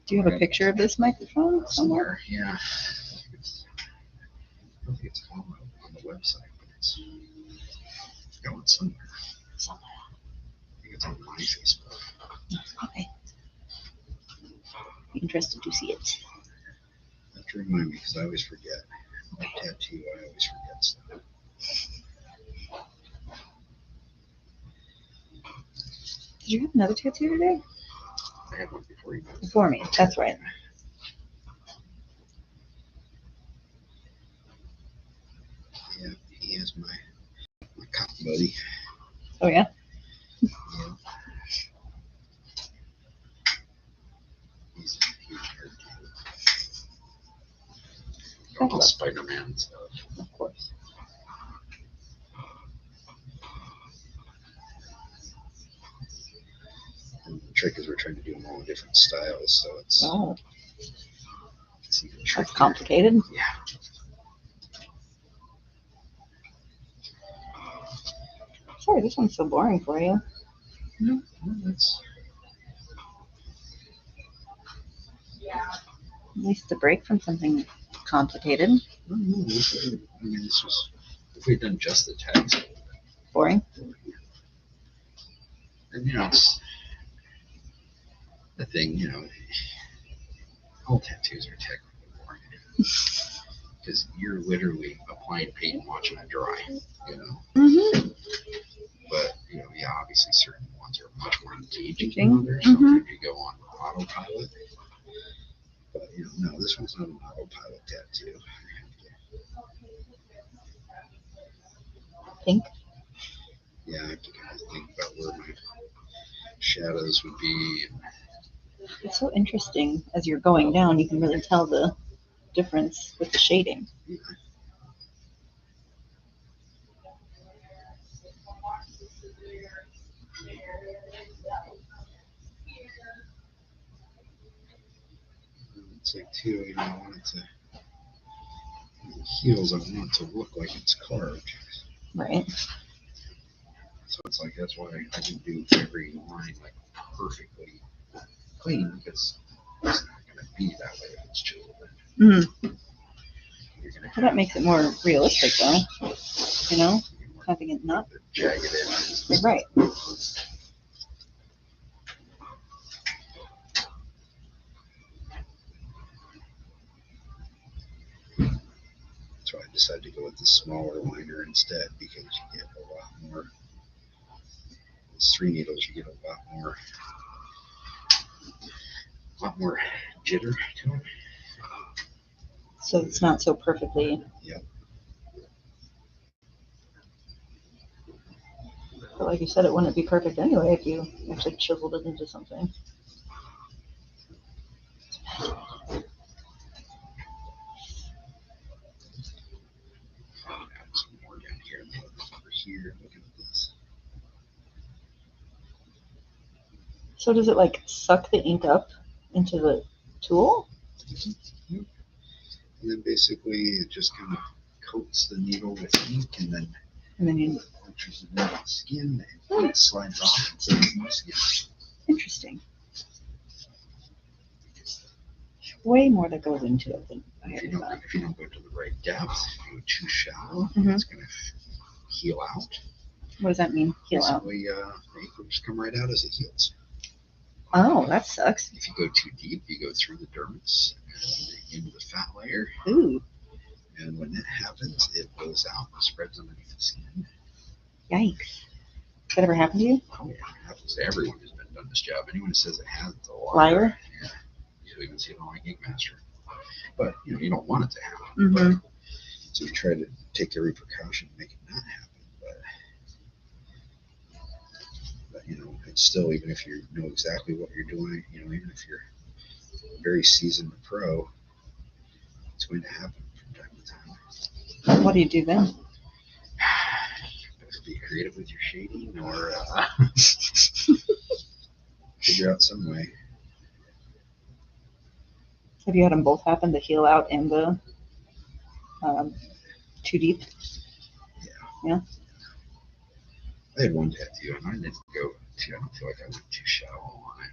Do you have a picture of this microphone somewhere? Yeah. I don't think it's on the website, but it's going somewhere. I think it's on my Facebook. Okay. Be interested to see it. You have to remind me because I always forget. I tattoo, I always forget stuff. Did you have another tattoo today? I had one before you. Before me. That's right. Yeah, he is my cop buddy. Oh yeah. Yeah. He's a huge nerd too. All Spider-Man stuff. Of course. And the trick is we're trying to do them all in different styles, so it's even trickier. That's complicated. Yeah. Sorry, this one's so boring for you. No, that's. At least it's a break from something complicated. No, this was. If we'd done just the tags. Boring. And it's the thing, all tattoos are technically boring. Because you're literally applying paint and watching it dry, Mm-hmm. But, obviously certain ones are much more engaging than others. Mhm. Sometimes you go on autopilot. But, no, this one's not an autopilot tattoo. Think. Yeah, I have to kind of think about where my shadows would be. It's so interesting. As you're going down, you can really tell the difference with the shading. Yeah. It's like, too, I want it to, the heels, I want it to look like it's carved. Right. So it's like, that's why I didn't do every line like perfectly clean, because it's not going to be that way if it's chiseled in. Mm. Well, that makes it more realistic, though. Having it not jagged edges. right. That's why I decided to go with the smaller liner instead, because you get a lot more. With 3 needles, you get a lot more jitter to them. So it's not so perfectly. Yep. But like you said, it wouldn't be perfect anyway if you actually chiseled it into something. Add some more down here, and over here. Look at this. So does it like suck the ink up into the tool? And then basically it just kind of coats the needle with ink, and then you. punctures it into the skin, and it slides off and stays in the skin. Interesting. Way more that goes into it than I If ever you thought. don't go to the right depth, if you go too shallow, Mhm. it's going to heal out. What does that mean? Heal out. Basically, the ink will just come right out as it heals. Oh, that sucks. If you go too deep, you go through the dermis and into the fat layer. Ooh, And when that happens, it blows out and spreads underneath the skin. yikes. That ever happened to you? Oh yeah, it happens to everyone who's been done this job. Anyone who says it hasn't, a liar. Liar? Yeah. You even see it on my Ink Master. But you don't want it to happen. Mm-hmm. So you try to take every precaution to make it not happen. But it's still, even if you know exactly what you're doing, even if you're a very seasoned pro, it's going to happen from time to time. What do you do then? Be creative with your shading, or figure out some way. Have you had them both happen, the heel out and the too deep? Yeah. I had one tattoo, and I didn't go too. I don't feel like I went too shallow on it.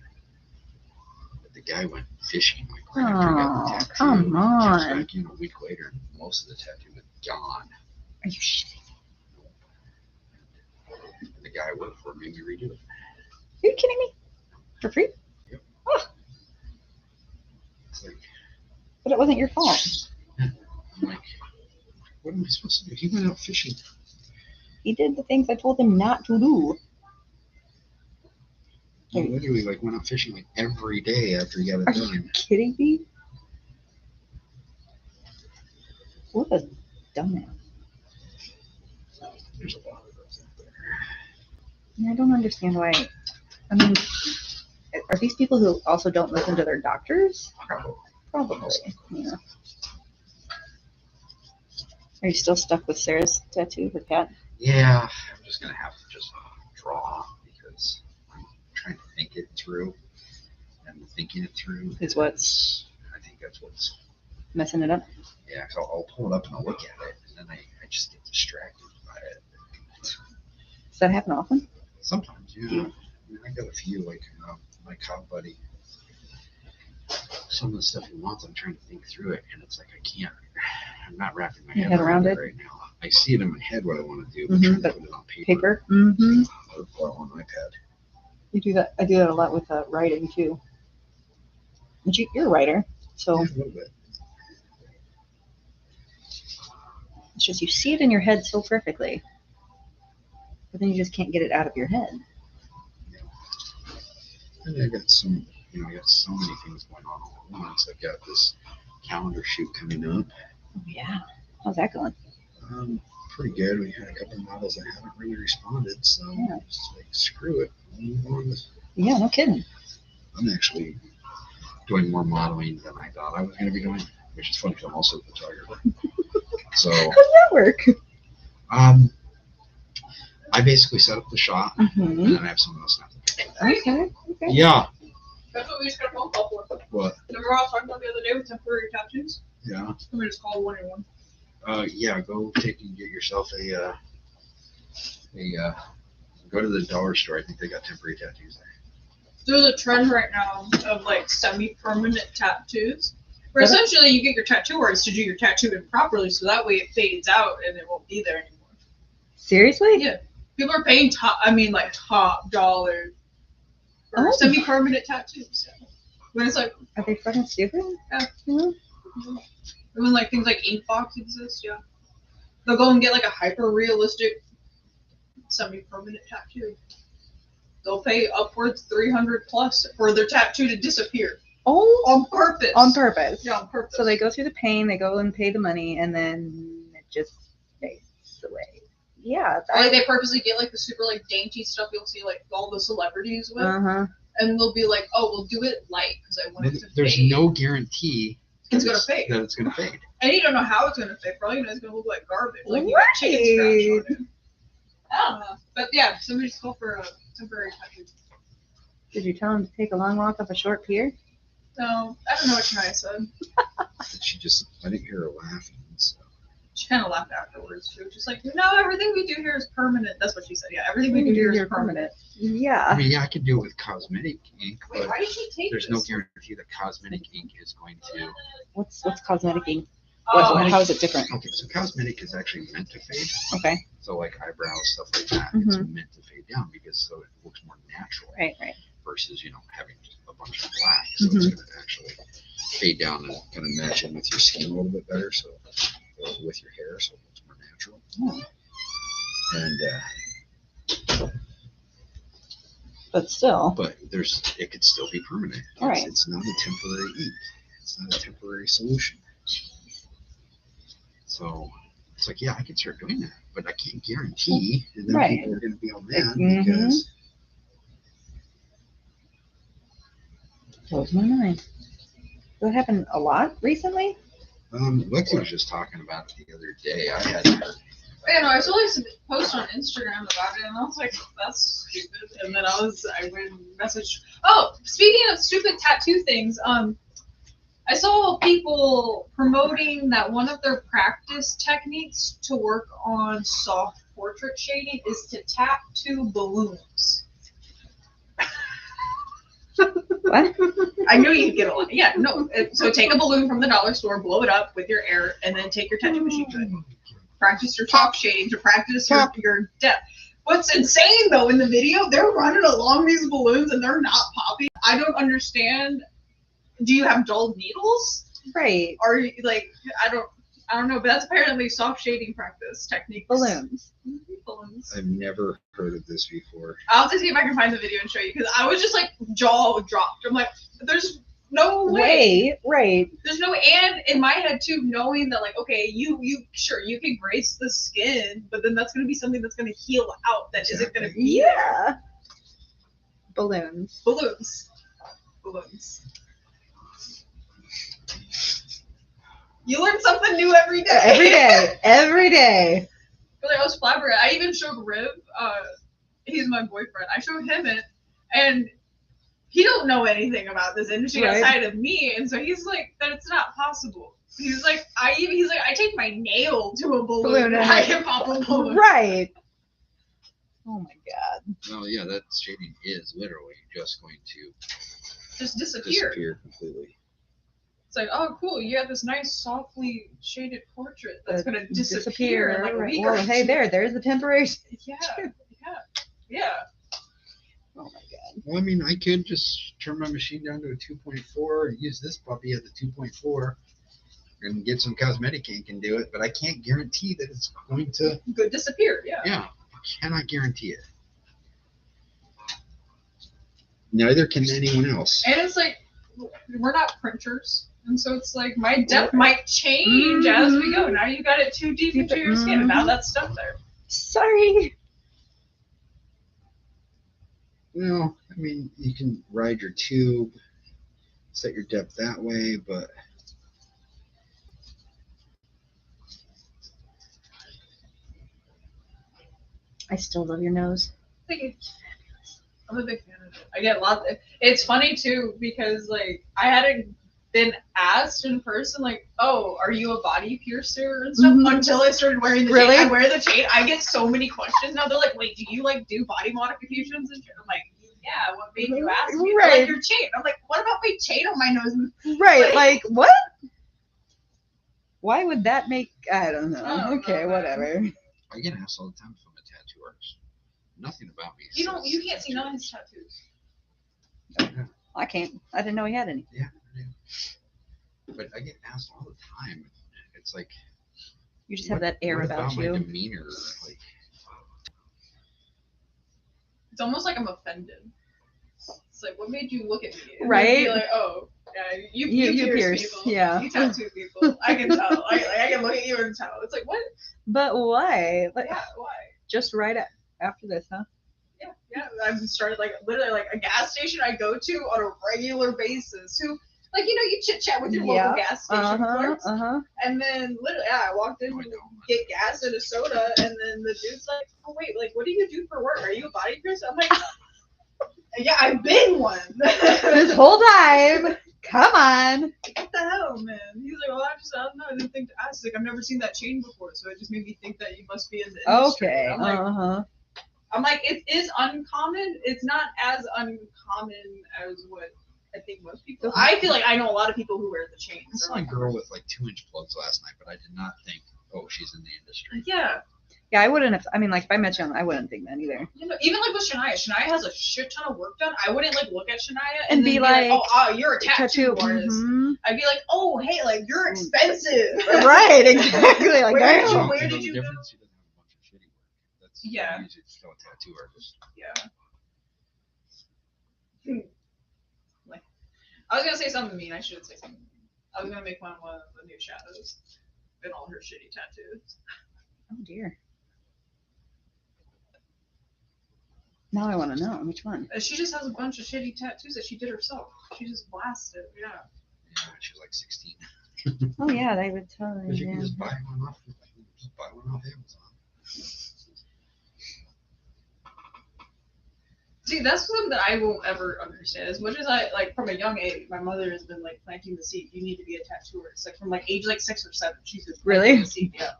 But the guy went fishing like right after he got the tattoo. Come on. Comes back in a week later, and most of the tattoo was gone. Are you shitting? And the guy I worked for made me redo it. Are you kidding me? For free? Yep. Oh. It's like, but it wasn't your fault. I'm like, what am I supposed to do? He went out fishing. He did the things I told him not to do. He literally went out fishing every day after he got it Are done. you kidding me? What a dumbass. There's a lot of those out there. I don't understand why. I mean, are these people who also don't listen to their doctors? Probably. Yeah. Are you still stuck with Sarah's tattoo, her cat? Yeah, I'm just gonna have to just draw because I'm trying to think it through, and thinking it through Is what's I think that's what's messing it up? yeah. So I'll pull it up and I'll look at it, and then I just get distracted by it. Does that happen often? Sometimes, yeah. I mean, I got a few my cow buddy. Some of the stuff he wants, I'm trying to think through it, and it's like I can't. I'm not wrapping my head around it right now. I see it in my head what I want to do, but trying to put it on paper. Mm-hmm. Or on iPad. You do that. I do that a lot with writing too. But you're a writer, so Yeah, a little bit. it's just you see it in your head so perfectly, but then you just can't get it out of your head. Yeah. And I got so many things going on all at once. I've got this calendar shoot coming up. Oh, yeah. How's that going? Pretty good. We had a couple of models that haven't really responded, so Yeah. just screw it. Move on. Yeah, no kidding. I'm actually doing more modeling than I thought I was going to be doing, which is funny because I'm also a photographer. So How does that work? I basically set up the shot, Mm-hmm. and then I have someone else snap the picture. Okay. Yeah. That's what we just got a phone call for. What? Remember what I was talking about the other day with temporary tattoos? Yeah. Somebody just called 181. Yeah. Go take and get yourself go to the dollar store. I think they got temporary tattoos there. There's a trend right now of semi-permanent tattoos, where essentially you get your tattoo artist to do your tattoo improperly, so that way it fades out and it won't be there anymore. Seriously? Yeah. People are paying top dollar for semi-permanent tattoos. When it's Are they fucking stupid? Yeah. Mm-hmm. When things like Inkbox exist, yeah. They'll go and get a hyper-realistic semi-permanent tattoo. They'll pay upwards $300+ for their tattoo to disappear. Oh, On purpose. on purpose. Yeah, on purpose. So they go through the pain, they go and pay the money, and then it just fades away. Yeah. They purposely get the super dainty stuff you'll see all the celebrities with, Uh-huh. and they'll be like, "Oh, we'll do it light because I want it to There's fade." no guarantee It's gonna fade. that it's gonna fade. And you don't know how it's gonna fade. Probably it's gonna look like garbage, you got Right. chicken scratch on it. I don't know, but yeah, somebody's called for a temporary tattoo. Did you tell him to take a long walk up a short pier? No, I don't know what Shania said. I didn't hear her laughing. So. She kind of laughed afterwards. She was just like, "No, everything we do here is permanent." That's what she said. Yeah, everything we do here is permanent. Yeah. I mean, yeah, I could do it with cosmetic ink, Wait, but why did she take there's this? no guarantee that cosmetic ink is going to. What's cosmetic ink? Oh, How is it different? Okay, so cosmetic is actually meant to fade. Okay. So eyebrows, stuff like that, it's meant to fade down so it looks more natural. Right. Versus having just a bunch of black, so it's going to actually fade down and kind of match in with your skin a little bit better, or with your hair, so it looks more natural. Oh. And But still. But it could still be permanent. Right. It's not a temporary ink. It's not a temporary solution. So it's like, yeah, I can start doing that, but I can't guarantee. And then Right. people are going to be all mad Mhm. because Blows my mind. Does that happen a lot recently? Lexi was just talking about it the other day. I hadn't heard. Yeah, no, I saw like some post on Instagram about it, and I was like, that's stupid. And then I went and messaged. Oh, speaking of stupid tattoo things, I saw people promoting that one of their practice techniques to work on soft portrait shading is to tattoo balloons. What? I knew you'd get a lot. Yeah, no. So take a balloon from the dollar store, blow it up with your air, and then take your tattoo machine to it. Practice your soft shading to practice your depth. What's insane though in the video, they're running along these balloons and they're not popping. I don't understand. Do you have dulled needles? Right. Or like I don't know, but that's apparently soft shading practice techniques. Balloons. Balloons. I've never heard of this before. I'll have to see if I can find the video and show you because I was just like jaw dropped. I'm like, there's no way. Right. There's no, and in my head too, knowing that like, okay, you sure you can brace the skin, but then that's gonna be something that's gonna heal out that isn't gonna be there. Yeah. Balloons. Balloons. You learn something new every day. Every day. But like, I was flabbergasted. I even showed Riv, he's my boyfriend. I showed him it, and he don't know anything about this industry outside of me, and so he's like, that it's not possible. He's like, I take my nail to a balloon and I can pop a balloon. Right. Oh my god. Well, yeah, that shading is literally just going to Just disappear completely. It's like, oh, cool, you have this nice, softly shaded portrait that's going to disappear in like a week or hey, two. there's the temporary. Yeah. Oh my god. Well, I mean, I could just turn my machine down to a 2.4 and use this puppy at the 2.4 and get some cosmetic ink and do it, but I can't guarantee that it's going to disappear, yeah. Yeah, I cannot guarantee it. Neither can anyone else. And it's like, we're not printers. And so it's like my depth might change as we go. Now you got it too deep into your skin, and now that's stuck there. Sorry. Well, I mean, you can ride your tube, set your depth that way, but I still love your nose. Thank you. I'm a big fan of it. I get lots. It's funny too because like I hadn't been asked in person like, oh, are you a body piercer and stuff until I started wearing the chain. I wear the chain. I get so many questions now. They're like, wait, do you like do body modifications and shit? I'm like, yeah. What made you ask me? Right. Like your chain. I'm like, what about my chain on my nose? Right. Like what? Why would that make? I don't know. Okay, whatever. I get asked all the time from a tattoo artist. Nothing about me. You can't see none of his tattoos. Yeah. I can't. I didn't know he had any. Yeah, I do. But I get asked all the time. It's like you just have that air about you. My demeanor, like it's almost like I'm offended. It's like, what made you look at me? And right. Be like, oh, yeah, you pierce people. Yeah. You tattoo people. I can tell. I can look at you and tell. It's like, what? But why? Like, yeah, why? Just right after this, huh? Yeah. I've started like literally like a gas station I go to on a regular basis. Who, like, you chit chat with your local gas station clerks. And then literally, I walked in to get gas and a soda, and then the dude's like, oh wait, like, what do you do for work? Are you a body piercer? I'm like, yeah, I've been one. This whole time. Come on. What the hell, man? He's like, well, I don't know. I didn't think to ask. Like, I've never seen that chain before, so it just made me think that you must be in the industry. Okay. I'm like, it is uncommon. It's not as uncommon as what I think most people. I feel like I know a lot of people who wear the chains. I saw a girl with like 2-inch plugs last night, but I did not think, oh, she's in the industry. Yeah. Yeah, I wouldn't have. I mean, like, if I met you, I wouldn't think that either. Even like with Shania. Shania has a shit ton of work done. I wouldn't like look at Shania and be like, oh, you're a tattoo artist. I'd be like, oh, hey, like, you're expensive. Right, exactly. Like, where did you She doesn't have a bunch of shitty work. That's yeah. Still a tattoo artist. Yeah. Like, I was gonna say something mean. I shouldn't say something mean. I was gonna make fun of one of the new shadows and all her shitty tattoos. Oh dear. Now I want to know which one. She just has a bunch of shitty tattoos that she did herself. She just blasted. Yeah. Yeah, she was like 16. Oh yeah, they would tell Because you you. can just buy one off. Just buy one off Amazon. See, that's something that I won't ever understand. As much as I like, from a young age, my mother has been like planting the seed. You need to be a tattooist. Like from like age like 6 or 7, she's been planting Really? the seed. Yeah.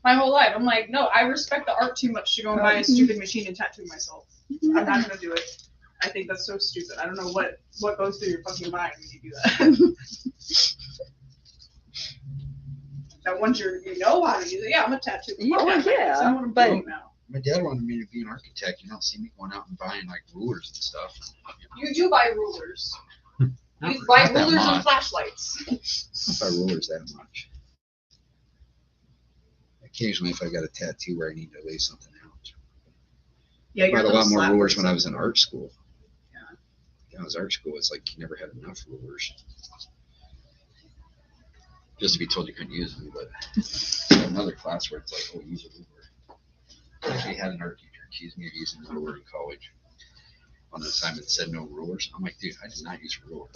My whole life, I'm like, no, I respect the art too much to go and buy a stupid machine and tattoo myself. I'm not gonna do it. I think that's so stupid. I don't know what goes through your fucking mind when you do that. That once you know how to use it, yeah, I'm a tattoo. Yeah, well, yeah, I know what I'm but- doing now. My dad wanted me to be an architect. You don't see me going out and buying like rulers and stuff. You do buy rulers. Not- You buy not that rulers and much. flashlights. I don't buy rulers that much. Occasionally, if I got a tattoo where I need to lay something out. Yeah, I bought a lot more rulers slappers. when I was in art school. Yeah. When I was art school, it's like you never had enough rulers. Just to be told you couldn't use them, but another class where it's like, oh, use a ruler. I actually had an art teacher accuse me of using a ruler in college. On the assignment said no rulers. I'm like, dude, I did not use a ruler.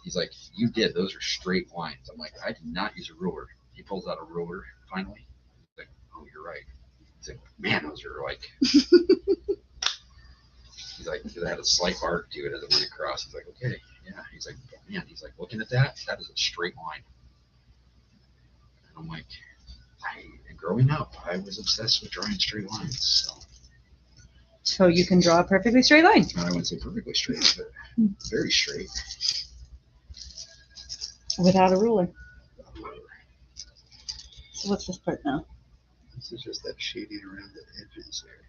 He's like, you did. Those are straight lines. I'm like, I did not use a ruler. He pulls out a ruler finally. He's like, oh, you're right. He's like, man, those are like. He's like, because I had a slight arc to it as it went across. He's like, okay, yeah. He's like, man. He's like, looking at that, that is a straight line. And I'm like, growing up, I was obsessed with drawing straight lines. So you can draw a perfectly straight line. I wouldn't say perfectly straight, but very straight. Without a ruler. So what's this part now? This is just that shading around the edges there.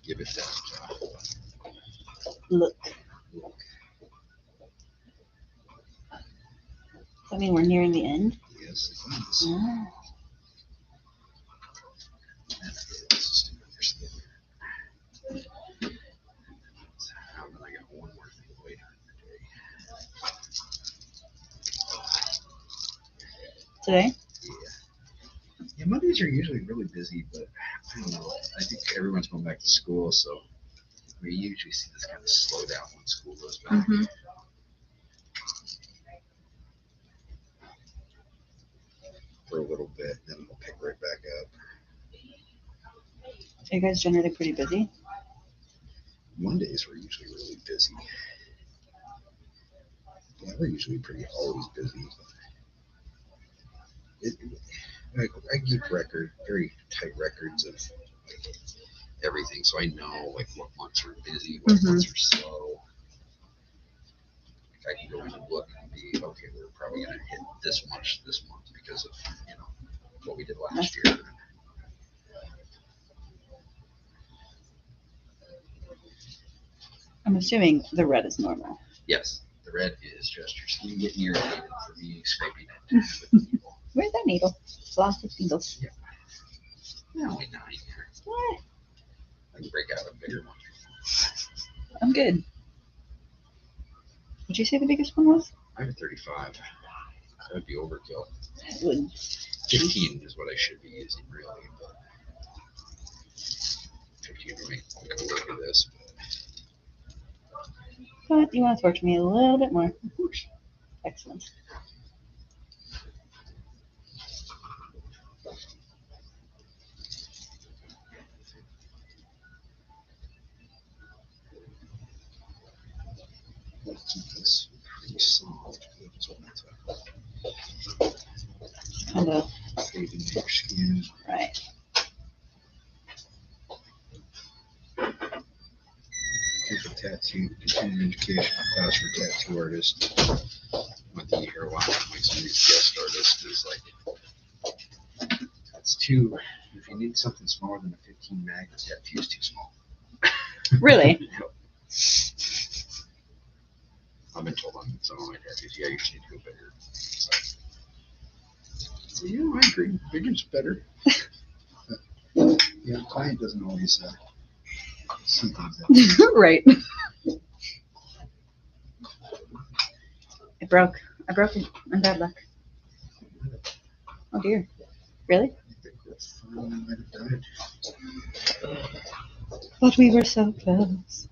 Give it that Look. look. Does that mean we're nearing the end? Yes, it is. Ah. And then I got one more thing later in the day. Today? Yeah, Mondays are usually really busy, but I don't know. I think everyone's going back to school, so we usually see this kind of slow down when school goes back. Mm-hmm. For a little bit, then we'll pick right back up. Are you guys generally pretty busy? Mondays we're usually really busy. Yeah, we're usually always busy. I keep very tight records of everything, so I know like what months are busy, what months are slow. Like, I can go in and look and be okay. We're probably gonna hit this much this month because of what we did last year. I'm assuming the red is normal. Yes, the red is just your skin getting irritated for me scraping it with the needle. Where's that needle? Lots of needles. Yeah, only 9 here. What? I can break out a bigger one. I'm good. What'd you say the biggest one was? I have a 35. That would be overkill. It would. 15 is what I should be using, really. But 15 would make a look at this. But you want to torture me a little bit more. Of course. Excellent. Let's keep this pretty soft. That's what I'm Kind of. saving your skin. Right. Take a tattoo, continuing education class for tattoo artists. Went to here a while. My son is guest artist is like, that's too. If you need something smaller than a 15 mag, the tattoo is too small. Really? Yep. I've been told on some of my tattoos, yeah, you should need to go bigger. So, yeah, I agree. Bigger's better. Yeah, client doesn't always see things that Right. It broke. I broke it. I'm bad luck. Oh dear. Really? might have died. But we were so close.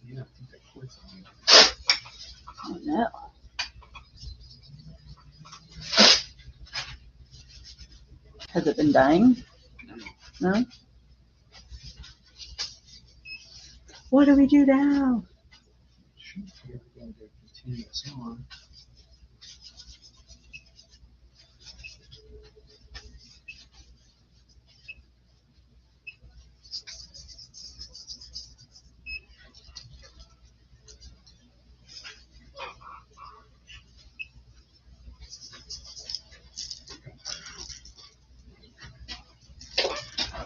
Yeah, I think that quits on me. Oh no. Has it been dying? No? What do we do now? Should be able to continue this on.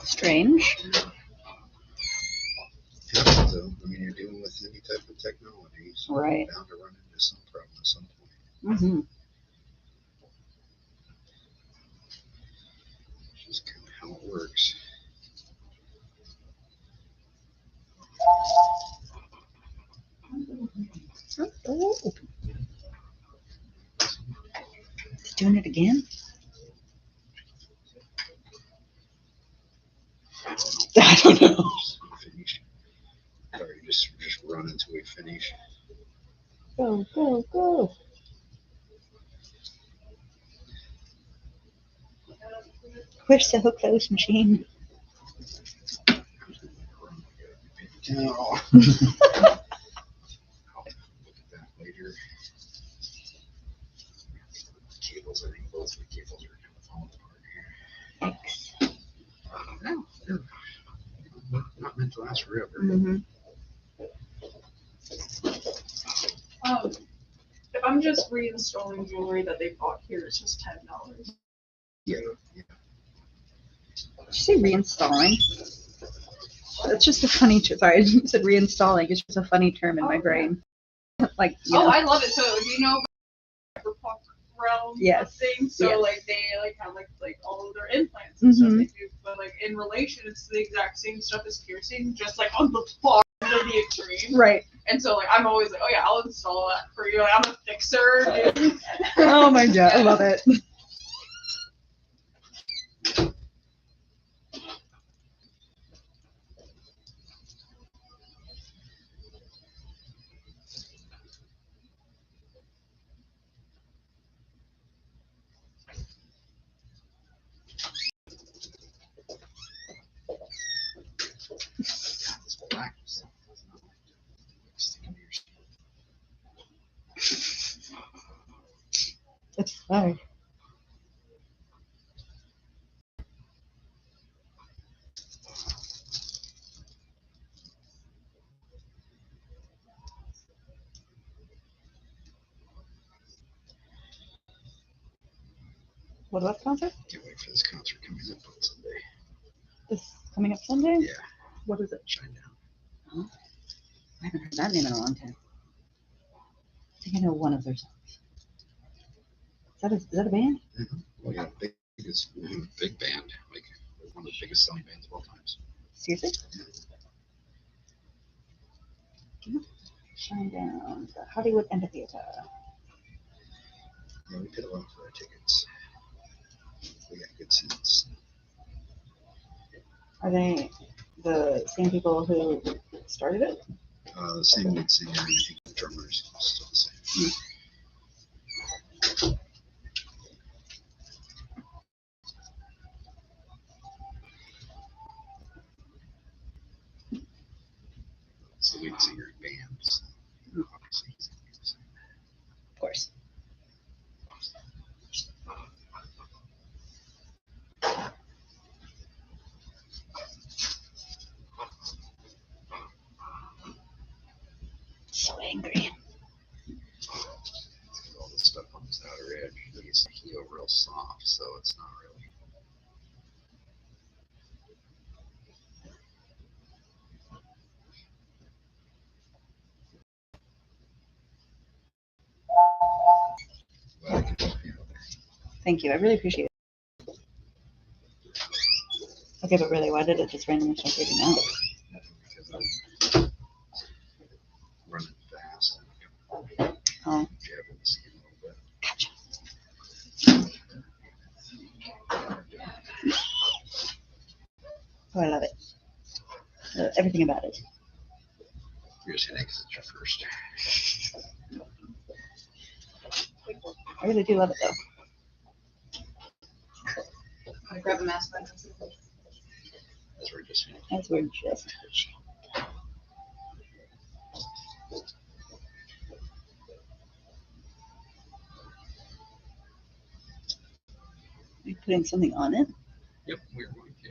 Strange. Happens though. I mean, you're dealing with any type of technology, so Right. you're bound to run into some problem at some point. Mm-hmm. It's just kind of how it works. Oh. He's doing it again? I don't know. Finish. Or you just run until we finish. Go, go, go. We're so close, machine. No. I'll look at that later. Cables, I think both of the cables are kind of falling apart here. No, they're not meant to last forever. Mm-hmm. If I'm just reinstalling jewelry that they bought here, it's just $10. Yeah, yeah. Did you say reinstalling? It's just a funny sorry, I said reinstalling. It's just a funny term in my brain. Like, you know. I love it. So do you know the puck realm Yes. thing? So Yes. like they have like all of their implants and stuff Mhm. they do, but like in relation, it's the exact same stuff as piercing, just like on the far end of the extreme. Right. And so like I'm always like, oh yeah, I'll install that for you. Like, I'm a fixer. Dude. Oh my god, I love it. This black stuff does not like to stick into your skin. It's fine. What about the concert? Can't wait for this concert coming up on Sunday. This coming up Sunday? Yeah, What is it? Shine Down. Oh, I haven't heard that name in a long time. I think I know one of their songs. Is that a band? Oh yeah, big band, like one of the biggest selling bands of all times. Seriously? Shine Down, the Hollywood Amphitheater. Yeah, we paid a lot for our tickets. We got good seats. Are they the same people who started it? The same lead singer and I think the drummers still the same. It's the lead singer in bands. Obviously, he's gonna be the same. Of course. So angry. It's got all this stuff on his outer edge. He's real soft, so it's not really. Thank you. I really appreciate it. Okay, but really, why did it just randomly start breaking out? Because I'm running fast. Oh, Jabbing the skin a little bit. gotcha. Oh, I love it. Everything about it. You're just hitting because it's your first. I really do love it, though. I'm gonna grab a mask bag. As we're just As we're just. Are you putting something on it? Yep, we're going to.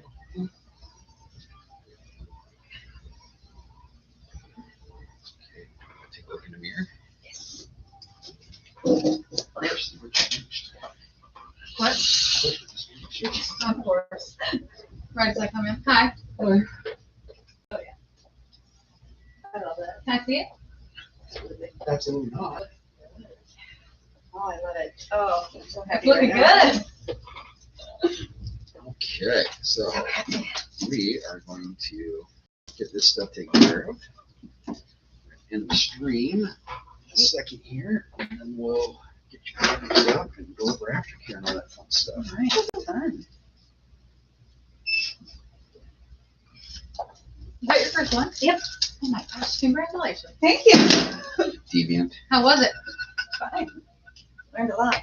Okay, take a look in the mirror. Yes. First, we're changed. What? Of course. Right as I come in. Hi. Hello. Oh yeah. I love that. Can I see it? Absolutely not. Oh, I love it. Oh, I'm so happy. Looking right good. Okay, so we are going to get this stuff taken care of in the stream in a second here, and then we'll get you cleaned up and go over aftercare and all that fun stuff. All right, that's fun. Is that your first one? Yep. Oh my gosh, congratulations. Thank you. Deviant. How was it? Fine. Learned a lot.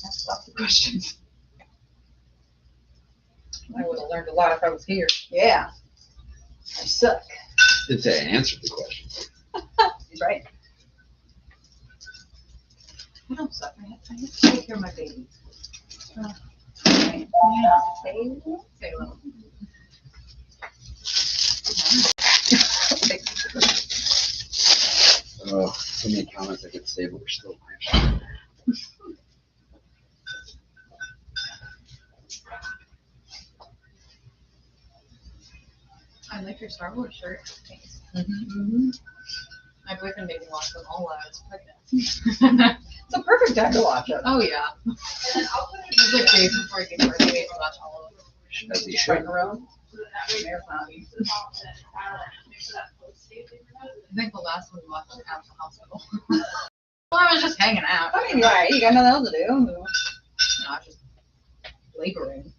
Asked lots of questions. I would have learned a lot if I was here. Yeah. I suck. Did say I answered the question. He's right. I don't suck. I have to take care of my baby. Right. Yeah. Baby. Say hello. Oh, so many comments I could say, but we're still live. I like your Star Wars shirt. Thanks. Mm-hmm. My boyfriend made me watch them all while I was pregnant. It's a perfect time to watch it. Oh yeah. It was like days before I gave birth. I made me watch all of them. As we Right should. in a row. I think the last one we watched was at the hospital. Well, I was just hanging out. I mean, right. You got nothing else to do. I was just laboring.